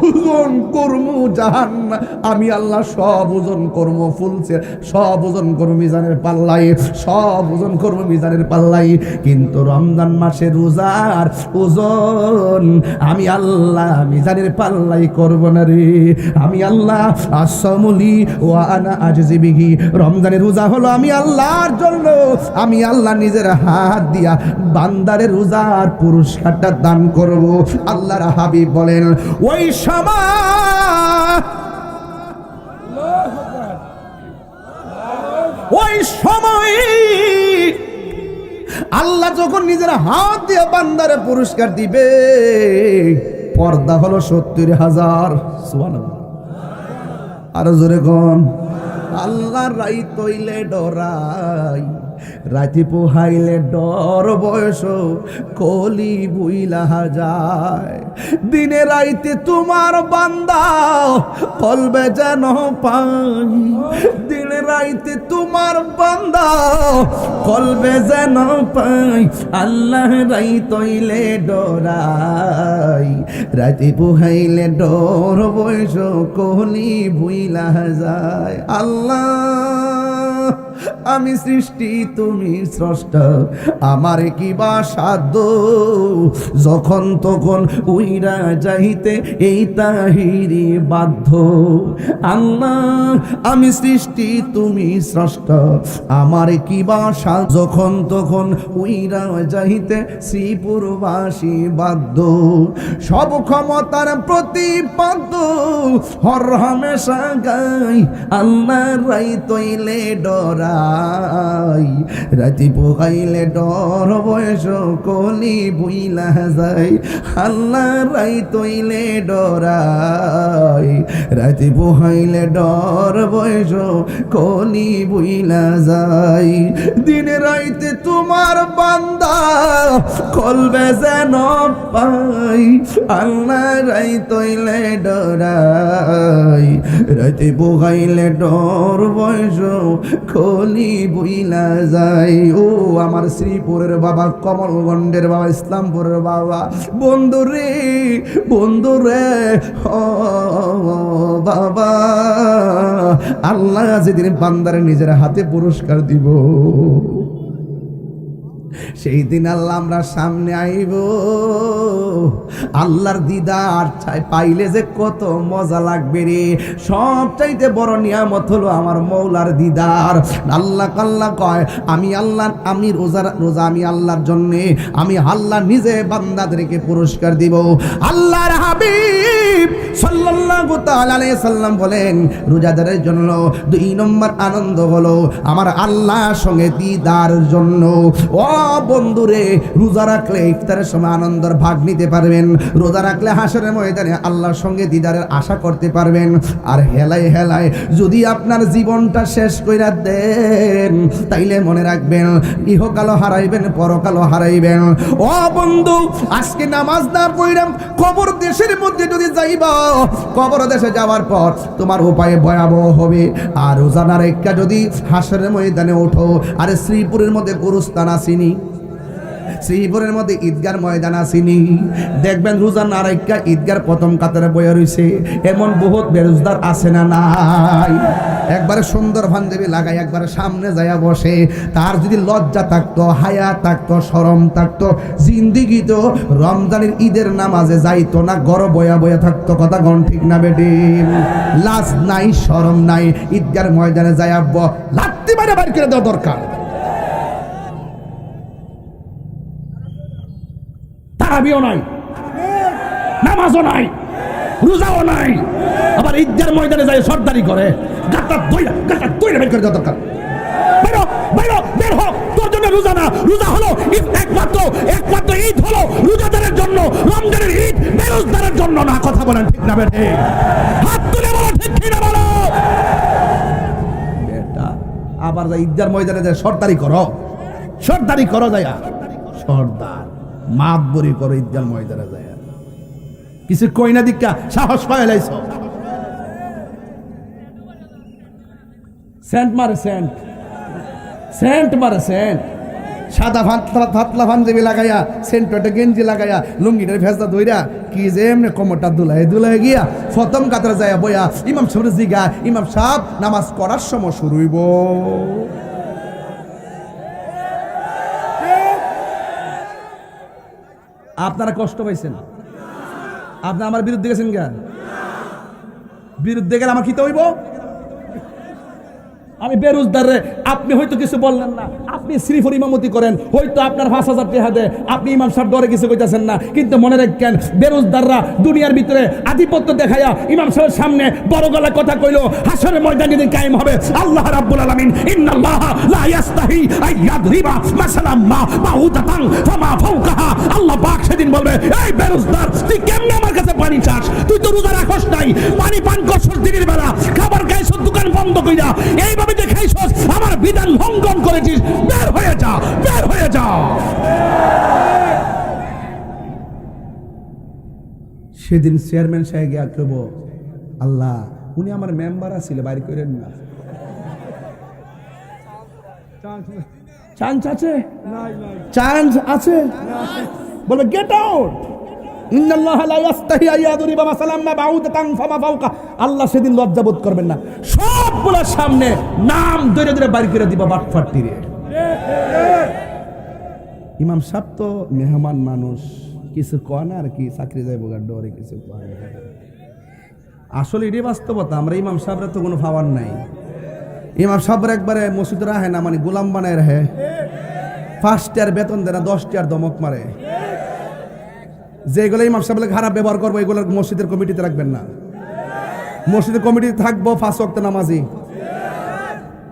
ওজন করমু জাহান্নাম, আমি আল্লাহ সব ওজন করবো ফুলছে, সব ওজন করবো মিজানের পাল্লাই, সব ওজন করবো মিজানের পাল্লাই। কিন্তু রমজান মাসে রোজার ওজন আমি আল্লাহ মিজানের পাল্লাই করব না রে। আমি আল্লাহ আসমুলি ওয়া আনা আজজি বিহি, রমজানের রোজা হলো আমি আল্লাহর জন্য, আমি আল্লাহ নিজের হাত দিয়া বান্দারে রোজার পুরস্কারটা দান করব। আল্লাহর হাবিব বলেন ওই সময় আল্লাহ যখন নিজের হাত দিয়ে বান্দারে পুরস্কার দিবে, পর্দা হলো 70,000। সুবহানাল্লাহ, আরো জোরে কোন আল্লাহ। রাই তৈলে ডরাই, রাতি পোহাইলে ডর বয়স কলি বুইলা যায়। দিনে রাইতে তোমার বান্দা কলবে যেন পাই, দিনে রাইতে তোমার বান্দা কলবে যেন পাই। আল্লাহ রাই তৈলে ডরাই, রাতি পোহাইলে ডর বয়স কলি বুইলা যায়। আল্লাহ আমি সৃষ্টি তুমি স্রষ্টা, আমার কি বা সাধ্য যখন তখন উইরা যাইতে এই তাহিরি বাধ্য। আল্লাহ আমি সৃষ্টি তুমি স্রষ্টা, আমার কি বা সাধ্য যখন তখন উইরা যাইতে শ্রীপুরবাসী বাধ্য। সব ক্ষমতার প্রতিপাদ্য হর হামেশা গাই, আল্লাহ রাই তৈলে ডরাই, রাতি পোহাইলে ডর বয়স কলি বুইলা যায়। আল্লাহ রাই তৈলে ডরাই, রাতি পোহাইলে ডর বয়স কলি বুইলা যায়। দিনে রাইতে তোমার বান্দা কলবে যেন পাই, আল্লাহ রাই তৈলে ডরাই, রাতি পোহাইলে ডর বয়স কলি বুইলা যায়। ও আমার শ্রীপুরের বাবা, কমলগঞ্জের বাবা, ইসলামপুরের বাবা, বন্ধু রে, বন্ধু রে, ও বাবা, আল্লাহ যেদিন বান্দারে নিজের হাতে পুরস্কার দিব, সেই দিন আল্লাহ আমরা সামনে আইব। আল্লাহর দিদার পাইলে যে কত মজা লাগবে রে। সব চাইতে বড় নিয়ামত হলো আমার মৌলার দিদার। আল্লাহ কাল্লা কয় আমি আল্লাহ, আমি রোজা আমি আল্লাহর জন্য, আমি আল্লাহ নিজে বান্দাদেরকে পুরস্কার দিব। আল্লাহর হাবিব সাল্লাল্লাহু তাআলা আলাইহি সাল্লাম বলেন রোজাদারের জন্য 2 নম্বর আনন্দ হলো আমার আল্লাহর সঙ্গে দিদারের জন্য। ও বন্ধুরে, রোজা রাখলে ইফতারের সময় আনন্দের ভাগ নিতে পারবেন, রোজা রাখলে হাসরের ময়দানে আল্লাহর সঙ্গে দিদারের আশা করতে পারবেন। আর হেলায় হেলায় যদি আপনার জীবনটা শেষ কইরা দেন, তাইলে মনে রাখবেন ইহকালও হারাইবেন, পরকালও হারাইবেন। ও বন্ধু, আজকে নামাজ না পড়লাম, কবর দেশের মধ্যে যদি যাইবা, কবর দেশে যাওয়ার পর তোমার উপায়ে ভয়াবহ হবে। আর রোজা না রেখা যদি হাসরের ময়দানে ওঠো, আরে শ্রীপুরের মধ্যে গুরুস্থান আসেনি, শ্রীপুরের মধ্যে ঈদগার ময়দান আসেনি, দেখবেন রোজা না রেখা ঈদগার প্রথম কাতারে বয়ে রয়েছে। এমন বহুত বেরোজগার আছে না নাই? একবারে সুন্দর ভান্দেবী লাগাই একবারে সামনে যাইয়া বসে, তার যদি লজ্জা থাকতো, হায়া থাকতো, শরম থাকতো, জিন্দিগি তো রমজানের ঈদের নামাজে যাইতো না, গড় বয়া বয়া থাকতো। কথা গণ ঠিক না বেটি? লাজ নাই, শরম নাই, ঈদগার ময়দানে যাইয়া লাত্তি মারে বাইর করে দেওয়া দরকার। তারাবিও নাই, নামাজও নাই, রোজাও নাই, আবার ঈদগার ময়দানে যায় সর্দারি করে। গাটা দইরা বের করে দেওয়া দরকার। বেরো বেরো বের হ, তোর জন্য রোজা না, রোজা হলো একমাত্র ঈদ হলো রোজাদারের জন্য, রমজানের ঈদ বেরোজদারের জন্য না। কথা বলেন ঠিক না বেঠে? হাত তুলে বলো ঠিক কি না বলো। বেটা আবার যা ঈদগার ময়দানে যায় সর্দারি করো, সর্দারি করো, যায়া সর্দার মাতবরি করো ঈদগার ময়দানে যায়। কিছু কইনা দিকা সাহস পাইলাইছ, সেন্ট মারে সেন্ট, সেন্ট মারে সেন্ট। সাদা ফাতলা পাঞ্জাবি লাগাইয়া সেন্টটা গেঞ্জি লাগাইয়া লুঙ্গিটার ভেজা দইরা কি যে এমনি কোমরটা দুলাই গিয়া প্রথম কাতারে যায় বইয়া ইমাম সাহেবের জিগা, ইমাম সাহেব নামাজ পড়ার সময় শুরু হইব। আপনারা কষ্ট পাইছেন? আপনি আমার বিরুদ্ধে গেছেন গা? বিরুদ্ধে গেলে আমার খিতে হইব? আমি বেরোজগার রে, আপনি হয়তো কিছু বললেন না, আপনি শ্রীফর ইমামতি করেন, হয়তো আপনার 5,000 টাকা দেয়, আপনি ইমাম সাহেব ডরে কিছু কইতাছেন না, কিন্তু মনে রাখেন বেরোজগাররা দুনিয়ার ভিতরে আধিপত্য দেখাইয়া ইমাম সাহেবের সামনে বড় গলা কথা কইলো, হাসরের ময়দানে যেদিন কায়েম হবে, আল্লাহ রাব্বুল আলামিন ইন্নাল্লাহ লা ইয়াস্তাহি আইয়াদরিবা মাসালাম মা বাউদাতান ফামা ফাওকাহা, আল্লাহ পাক সেদিন বলবে, এই বেরোজগার তুই কেমনে আমার কাছে পানি চাস? তুই তো রোজা রাখস নাই, পানি পান করছস দিনের বেলা, খাবার খাইছস দোকান বন্ধ কইরা, এইভাবে দেখাইছস আমার বিধান লঙ্ঘন করেছিস, বের হয়ে যা, বের হয়ে যা। সেদিন চেয়ারম্যান সাহেব গিয়া কইব, আল্লাহ উনি আমার মেম্বার আছিল, বাইরে করেন না। চান্স আছে? চান্স আছে? বলবে গেট আউট। ইন্নাল্লাহা লা ইয়াস্তাহি আইয়াদরিবা মাসালাম মা বাউদাতান ফামা ফাওকা, আল্লাহ সেদিন লজ্জা বোধ করবেন না, সবগুলোর সামনে নাম ধরে ধরে বাইর করে দিবা বাটফাটিরে। ইমাম সাহেব তো মেহমান মানুষ, কিছু কয় না আর কি, চাকরি যাইব গা ডরে কিছু কয় না। আসলে এটাই বাস্তবতা, আমরা ইমাম সাহেবরা তো কোনো পাওয়ার নাই। ইমাম সাহেবরা একবারে মসজিদ রাহে না, মানে গোলাম বানায় রাহে, 5 টাকার বেতন দেয় না, 10 টাকার দমক মারে। যেগুলো ইমাম সাহেব খারাপ ব্যবহার করবো, এগুলো মসজিদের কমিটিতে রাখবেন না। মসজিদের কমিটিতে থাকবো 5 ওয়াক্ত নামাজি।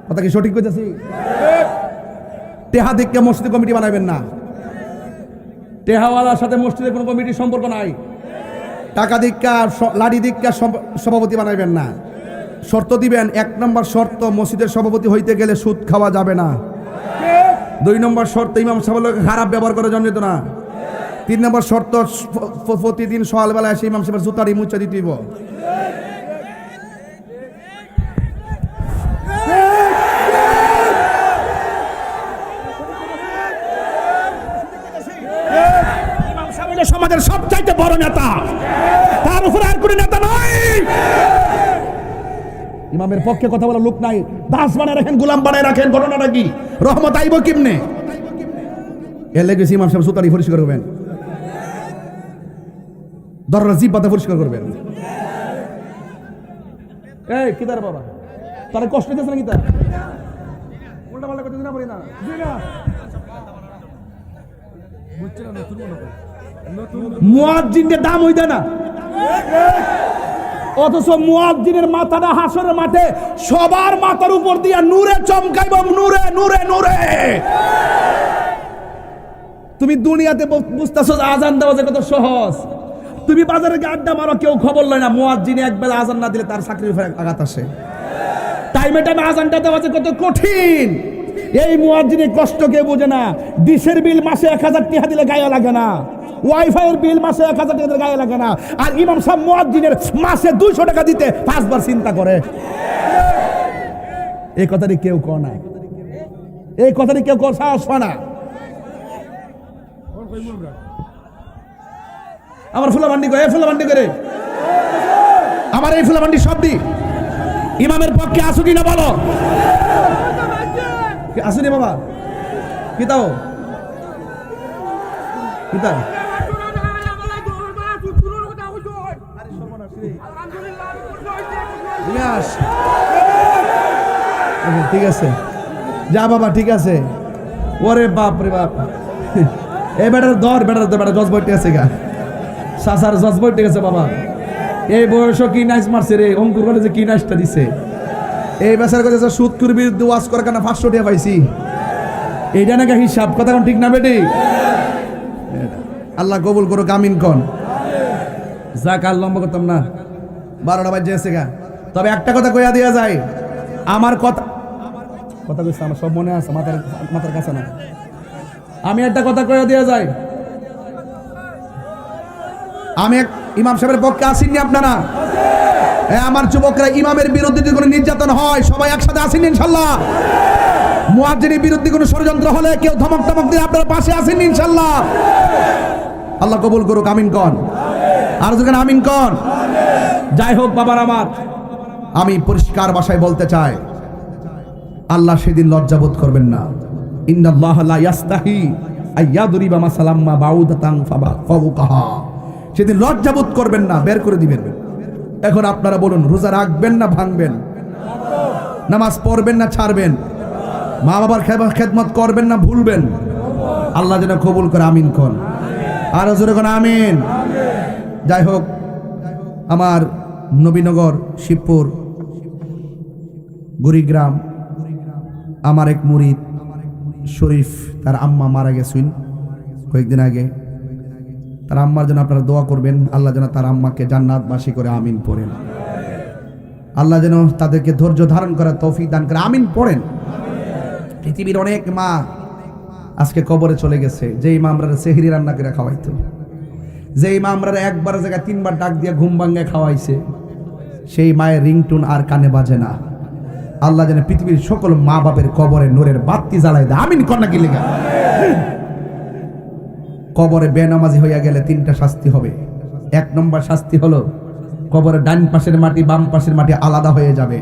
কথা কি সঠিক কইতাছি? টেহা দিককে মসজিদের কমিটি বানাবেন না। টেহাওয়ালার সাথে মসজিদের কোনো কমিটির সম্পর্ক নাই। টাকা দিককা লাড়ি দিককা সভাপতি বানাবেন না। শর্ত দিবেন, 1 নম্বর শর্ত, মসজিদের সভাপতি হইতে গেলে সুদ খাওয়া যাবে না। 2 নম্বর শর্ত, ইমাম সাহেব খারাপ ব্যবহার করে জন্মিত না। 3 নম্বর শর্ত, প্রতিদিন সকালবেলা এসে ইমাম সাহেবের জুতারি মুচা দিতে হইব। ইমাম সাহেব সমাজের সবচাইতে বড় নেতা, তার উপরে আর কোনো নেতা নাই। ইমামের পক্ষে কথা বলার লোক নাই, দাস বানায় রাখেন, গোলাম বানায় রাখেন, ঘটনাটা কি? রহমত আইব কেমনে? এর লেগেছে ইমাম সাহেব জুতারি পরিষ্কার করবেন, দরজা জিপ পাতা পরিষ্কার করবেন। এই কিদার বাবা, তারা কষ্ট দিতেছে না? কিতার উল্টা পাল্টা করতে না, বলি না মুয়াজ্জিনের দাম হইতে না, অথচ মুয়াজ্জিনের মাথাটা হাসরের মাঠে সবার মাথার উপর দিয়া নূরে চমকাইব, নূরে নূরে নূরে। তুমি দুনিয়াতে বুঝতেছো আজান দেওয়া যে কত সহজ, তুমি বাজারে গিয়ে আড্ডা মারো, কেউ খবর লয় না। মুয়াজ্জিনে একবার আজান না দিলে তার চাকরির উপরে আঘাত আসে। টাইমে টাইমে আজানটা দেওয়া যে কত কঠিন, এই মুয়াজ্জিনের কষ্ট কেউ বোঝে না। ডিশের বিল মাসে 1000 টাকা দিলে গায়ে লাগে না, ওয়াইফাই এর বিল মাসে 1000 টাকা দিলে গায়ে লাগে না। আর ইমাম সাহেব মুয়াজ্জিনের মাসে 200 টাকা দিতে 5 বার চিন্তা করে। এই কথাটি কেউ কয় না, এই কথাটি কেউ সাহস পায় না। আমার ফুলাবান্ডি করে, ফুলাবান্ডি করে, আমার এই ফুলাবান্ডি শব্দি ইমামের পক্ষে আসুনি না? বলো আসুনি বাবা? কিতাও কিতা ঠিক আছে, যা বাবা, ঠিক আছে। ওরে বাপ রে বাপ, এই বেটার ধর, বেটা জজ বইতে আছে গা, সাসার জজ বইতে গেছে বাবা। এই বয়স কি নাইস মারছে রে, অঙ্কুর কলেজে কি নাইসটা দিছে। এই বেচার কথা সুদকুর বিরুদ্ধে ওয়াজ করার কারণে 500 টাকা পাইছি, এইটা নাকি হিসাব? কথা কোন ঠিক না বেটি? আল্লাহ কবুল করো, আমিন কোন। যাক আর লম্বা করতাম না, 12টা বাজে এসে গা। তবে একটা কথা কইয়া দিয়া যায়, আমার কথা কইছে আমার সব মনে আছে, মাথার কাছে না। আমি একটা কথা কইয়া দিয়া যায়, আমি ইমাম সাহেবের পক্ষে আসিনি, আপনারা আমার যুবকরা ইমামের বিরুদ্ধে যদি কোনো নির্যাতন হয় সবাই একসাথে আসেন ইনশাল্লাহ। মুয়াজ্জিনের বিরুদ্ধে কোনো ষড়যন্ত্র হলে কেউ ধমক টমক দিয়ে আপনার পাশে আছেন ইনশাআল্লাহ। আল্লাহ কবুল করুক, আমিন কন। আর যখন আমিন কন। যাই হোক বাবার আমার, আমি পরিষ্কার ভাষায় বলতে চাই, আল্লাহ সেদিন লজ্জাবোধ করবেন না। ইন্নাল্লাহা লা ইয়াস্তাহি আইয়াদরিবা মাসালাম মা বাউদাতান ফাওকাহা। সেদিন লজ্জাবোধ করবেন না, বের করে দিবেন। এখন আপনারা বলুন, রোজা রাখবেন না ভাঙবেন? নামাজ পড়বেন না ছাড়বেন? মা বাবার খেদমত করবেন না ভুলবেন? আল্লাহ যেন কবুল করে, আমিন কোন। আর জোরে কোন আমিন। যাই হোক, আমার নবীনগর শিবপুর গুড়িগ্রাম আমার এক মুরিদ শরীফ, তার আম্মা মারা গেছেন কয়েকদিন আগে। তার আম্মার জন্য আপনারা দোয়া করবেন, আল্লাহ যেন তার আম্মাকে জান্নাতবাসী করে, আমিন পড়েন। আল্লাহ যেন তাদেরকে ধৈর্য ধারণ করার তৌফিক দান করে, আমিন পড়েন। পৃথিবীর অনেক মা আজকে কবরে চলে গেছে, যেই মা আমরা সেহরি রান্না করে খাওয়াইতো, যেই মা আমরা একবার জায়গায় 3 বার ডাক দিয়ে ঘুম ভাঙে খাওয়াইছে, সেই মায়ের রিংটুন আর কানে বাজে না। আল্লাহ যেন পৃথিবীর সকল মা বাপের কবরে নূরের বাতি জ্বালাই দেয়, আমিন কন্যা কি লেখা। কবরে বেনামাজি হইয়া গেলে 3টা শাস্তি হবে। 1 নম্বর শাস্তি হলো কবরের ডান পাশের মাটি বাম পাশের মাটি আলাদা হয়ে যাবে,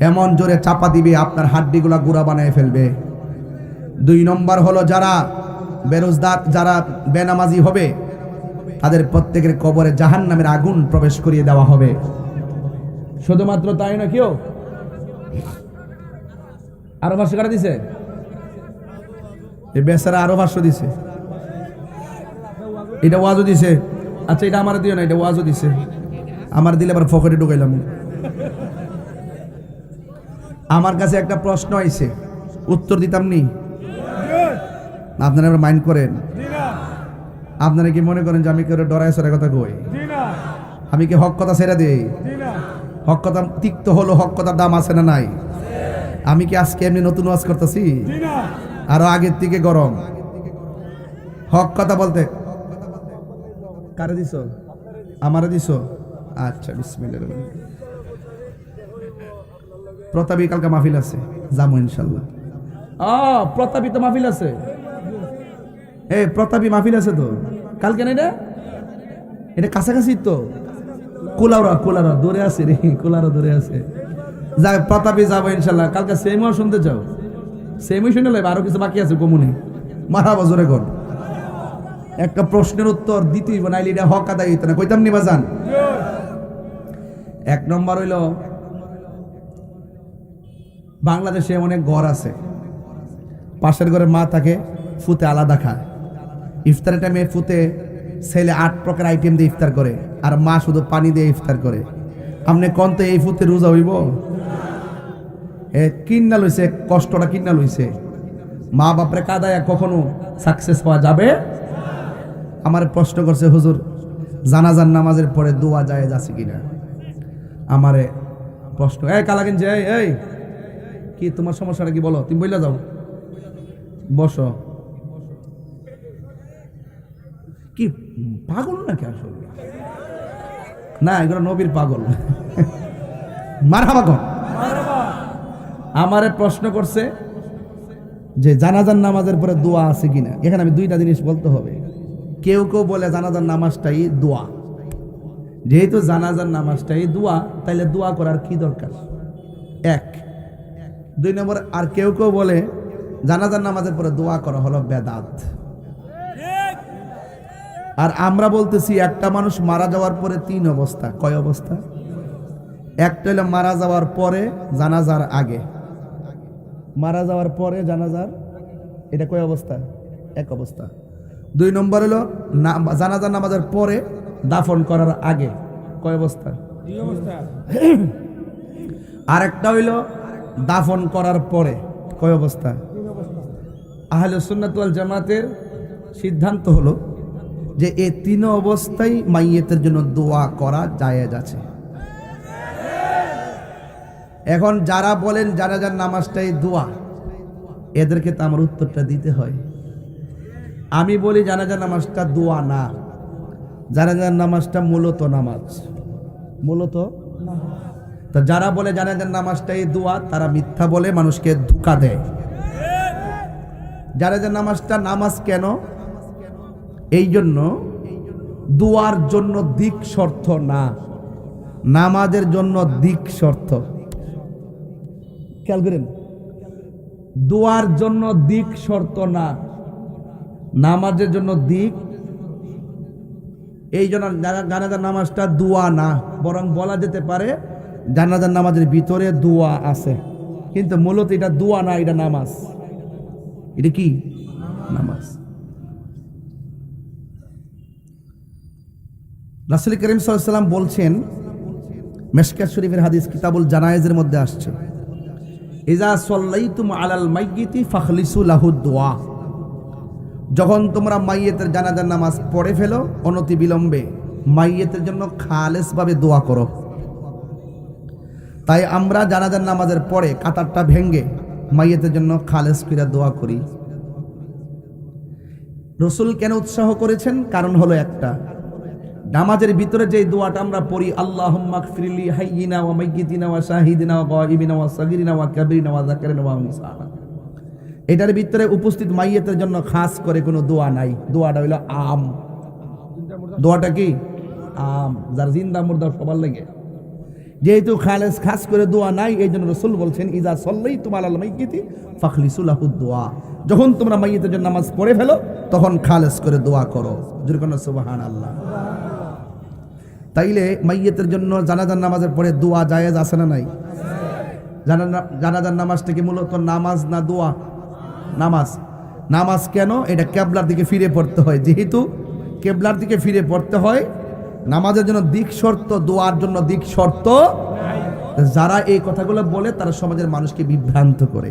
এমন জোরে চাপা দিবে আপনার হাড্ডিগুলা গুঁড়া বানায় ফেলবে। 2 নম্বর হলো যারা বেরোজগার, যারা বেনামাজি হবে, তাদের প্রত্যেকের কবরে জাহান্নামের আগুন প্রবেশ করিয়ে দেওয়া হবে। শুধুমাত্র তাই না, কেউ আরো ভাষ্য কাটা দিছে, এই বেচারা আরো ভাষ্য দিছে, এটা ওয়াজও দিছে। আচ্ছা, এটা আমার দিও না, এটা ওয়াজও দিছে, আমার দিলে আবার পকেটে ঢুকাইলাম। আমার কাছে একটা প্রশ্ন আইছে, উত্তর দিতাম নি? আপনারা মাইন্ড করেন? আপনারা কি মনে করেন যে আমি কেউ ডরায় সরে কথা কই? আমি কি হক কথা ছেড়ে দেই? হক কথা তিক্ত হলো, হক কথার দাম আছে না নাই? আমি কি আজকে এমনি নতুন ওয়াজ করতেছি? আরো আগের থেকে গরম। হক কথা বলতে কারে দিছ? আমারে দিছ? আচ্ছা, বিসমিল্লাহ। প্রতাপী কালকে মাহফিল আছে, যাবো ইনশাল্লাহ। প্রতাপী তো মাহফিল আছে, এই প্রতাপী মাহফিল আছে তো কালকে না? এটা কাছাকাছি তো, কোলারা দূরে আছে রে, কোলারা দূরে আছে। যাই, প্রতাপী যাবো ইনশাল্লাহ। কালকে সেমও শুনতে যাও, সেমই শুনে লাগবে, আরো কিছু বাকি আছে কমুনে। মারা বজরে কর, একটা প্রশ্নের উত্তর দিতেই বানাইলে এটা হক আদায় হইতো না, কইতাম নি বাজান? 1 নম্বর হইল, বাংলাদেশে অনেক ঘর আছে, পাশের ঘরে মা থাকে, ফুতে আলাদা খায়। ইফতারের টাইমে ফুতে ছেলে 8 প্রকার আইটেম দিয়ে ইফতার করে, আর মা শুধু পানি দিয়ে ইফতার করে। আপনি কোন তো এই ফুতে রোজা হইব? কিন্না লইছে, কষ্টটা কিন্না লইছে। মা বাপরে কাদায় কখনো সাকসেস পাওয়া যাবে? আমার প্রশ্ন করছে, হুজুর জানাজার নামাজের পরে দোয়া জায়েজ আছে কিনা? আমারে প্রশ্ন, কালাকিন যে এই কি তোমার সমস্যাটা কি বলো, তুমি বইলা যাও, বসো। কি পাগল নাকি আসলে? না, এগুলো নবীর পাগল। মারহাবা কর। আমারে প্রশ্ন করছে যে জানাজার নামাজের পরে দোয়া আছে কিনা। এখানে আমি 2টা জিনিস বলতে হবে। কেউ কেউ বলে জানাজার নামাজটাই দোয়া, যেহেতু জানাজার নামাজটাই দোয়া, তাইলে দোয়া করার কি দরকার? 1। 2 নম্বর, আর কেউ কেউ বলে জানাজার নামাজের পরে দোয়া করা হলো বেদাত। আর আমরা বলতেছি একটা মানুষ মারা যাওয়ার পরে 3 অবস্থা। কয় অবস্থা? একটা হলো মারা যাওয়ার পরে, জানাজার আগে। মারা যাওয়ার পরে জানাজার, এটা কয় অবস্থা? 1 অবস্থা। 2 নম্বর হলো জানাজার নামাজের পরে দাফন করার আগে। কয় অবস্থা? 2 অবস্থা। আর একটা হইল দাফন করার পরে। কয় অবস্থা? 3 অবস্থা। আহলে সুন্নাত ওয়াল জামাতের সিদ্ধান্ত হলো যে এই 3 অবস্থায় মাইয়েতের জন্য দোয়া করা জায়েজ আছে। এখন যারা বলেন জানাজার নামাজটাই দোয়া, এদেরকে তো আমার উত্তরটা দিতে হয়। আমি বলি জানাজার নামাজটা দোয়া না, জানাজার নামাজটা মূলত নামাজ, মূলত। তা যারা বলে জানাজার নামাজটাই দোয়া, তারা মিথ্যা বলে, মানুষকে ধোঁকা দেয়। জানাজার নামাজটা নামাজ কেন? এই জন্য দোয়ার জন্য দিক শর্ত না, নামাজের জন্য দিক শর্ত। খেয়াল করেন, দোয়ার জন্য দিক শর্ত না, নামাজের জন্য দিক। এই জন্য জানাজার নামাজটা দোয়া না, বরং বলা যেতে পারে জানাজার নামাজের ভিতরে দোয়া আছে, কিন্তু মূলত এটা দোয়া না, এটা নামাজ। এটা কি? নামাজ। রাসূল করিম সাল্লাল্লাহু আলাইহি ওয়াসাল্লাম বলছেন, মিশকাত শরীফের হাদিস কিতাবুল জানায়েজের মধ্যে আসছে, ইজা সাল্লাইতুম আলাল মাইয়িতি ফাখলিসু লাহু দুআ। যখন তোমরা মাইয়েতের জানাজার নামাজ পড়ে ফেলো, অনতি বিলম্বে মাইয়েতের জন্য খালেসভাবে দোয়া করো। তাই আমরা জানাজার নামাজের পরে কাতারটা ভেঙ্গে মাইয়েতের জন্য খালেস করে দোয়া করি। রাসূল কেন উৎসাহ করেছেন? কারণ হলো একটা, নামাজের ভিতরে যে দোয়াটা আমরা পড়ি, আল্লাহুম্মা গফিরলি হাইয়িনা ওয়া মাইয়িতিনা ওয়া শাহিদিনা ওয়া গায়িবিনা ওয়া সাগীরিনা ওয়া কাবীরিনা ওয়া যাকারিনা ওয়া উনসানা, এটার ভিতরে উপস্থিত মাইয়েতের জন্য খাস করে কোনো দোয়া নাই। দোয়াটা হইল আম। দোয়াটা কি? আম, যার জিন্দা মুর্দা সবার লাগে। যেহেতু খাস করে দোয়া নাই, এই জন্য রাসূল বলছেন, ইজা সাল্লাইতুম আলাল মাইয়িতি ফাখলিসু লাহু দুআ। যখন তোমরা মাইয়েতের জন্য নামাজ পড়ে ফেলো, তখন খালেস করে দোয়া করো। জোরে বলো সুবহানাল্লাহ। তাইলে মাইয়েতের জন্য জানাজার নামাজের পরে দোয়া জায়েজ আছে না নাই? জানাজার নামাজটা কি মূলত নামাজ না দোয়া? নামাজ। নামাজ কেন? এটা কিবলার দিকে ফিরে পড়তে হয়। যেহেতু কিবলার দিকে ফিরে পড়তে হয়, নামাজের জন্য দিক শর্ত, দোয়ার জন্য দিক শর্ত। যারা এই কথাগুলো বলে তারা সমাজের মানুষকে বিভ্রান্ত করে।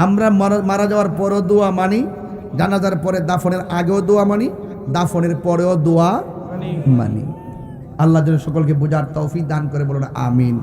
আমরা মারা যাওয়ার পরেও দোয়া মানি, জানাজার পরে দাফনের আগেও দোয়া মানি, দাফনের পরেও দোয়া মানি। আল্লাহ যেন সকলকে বোঝার তৌফিক দান করে, বলুন আমিন।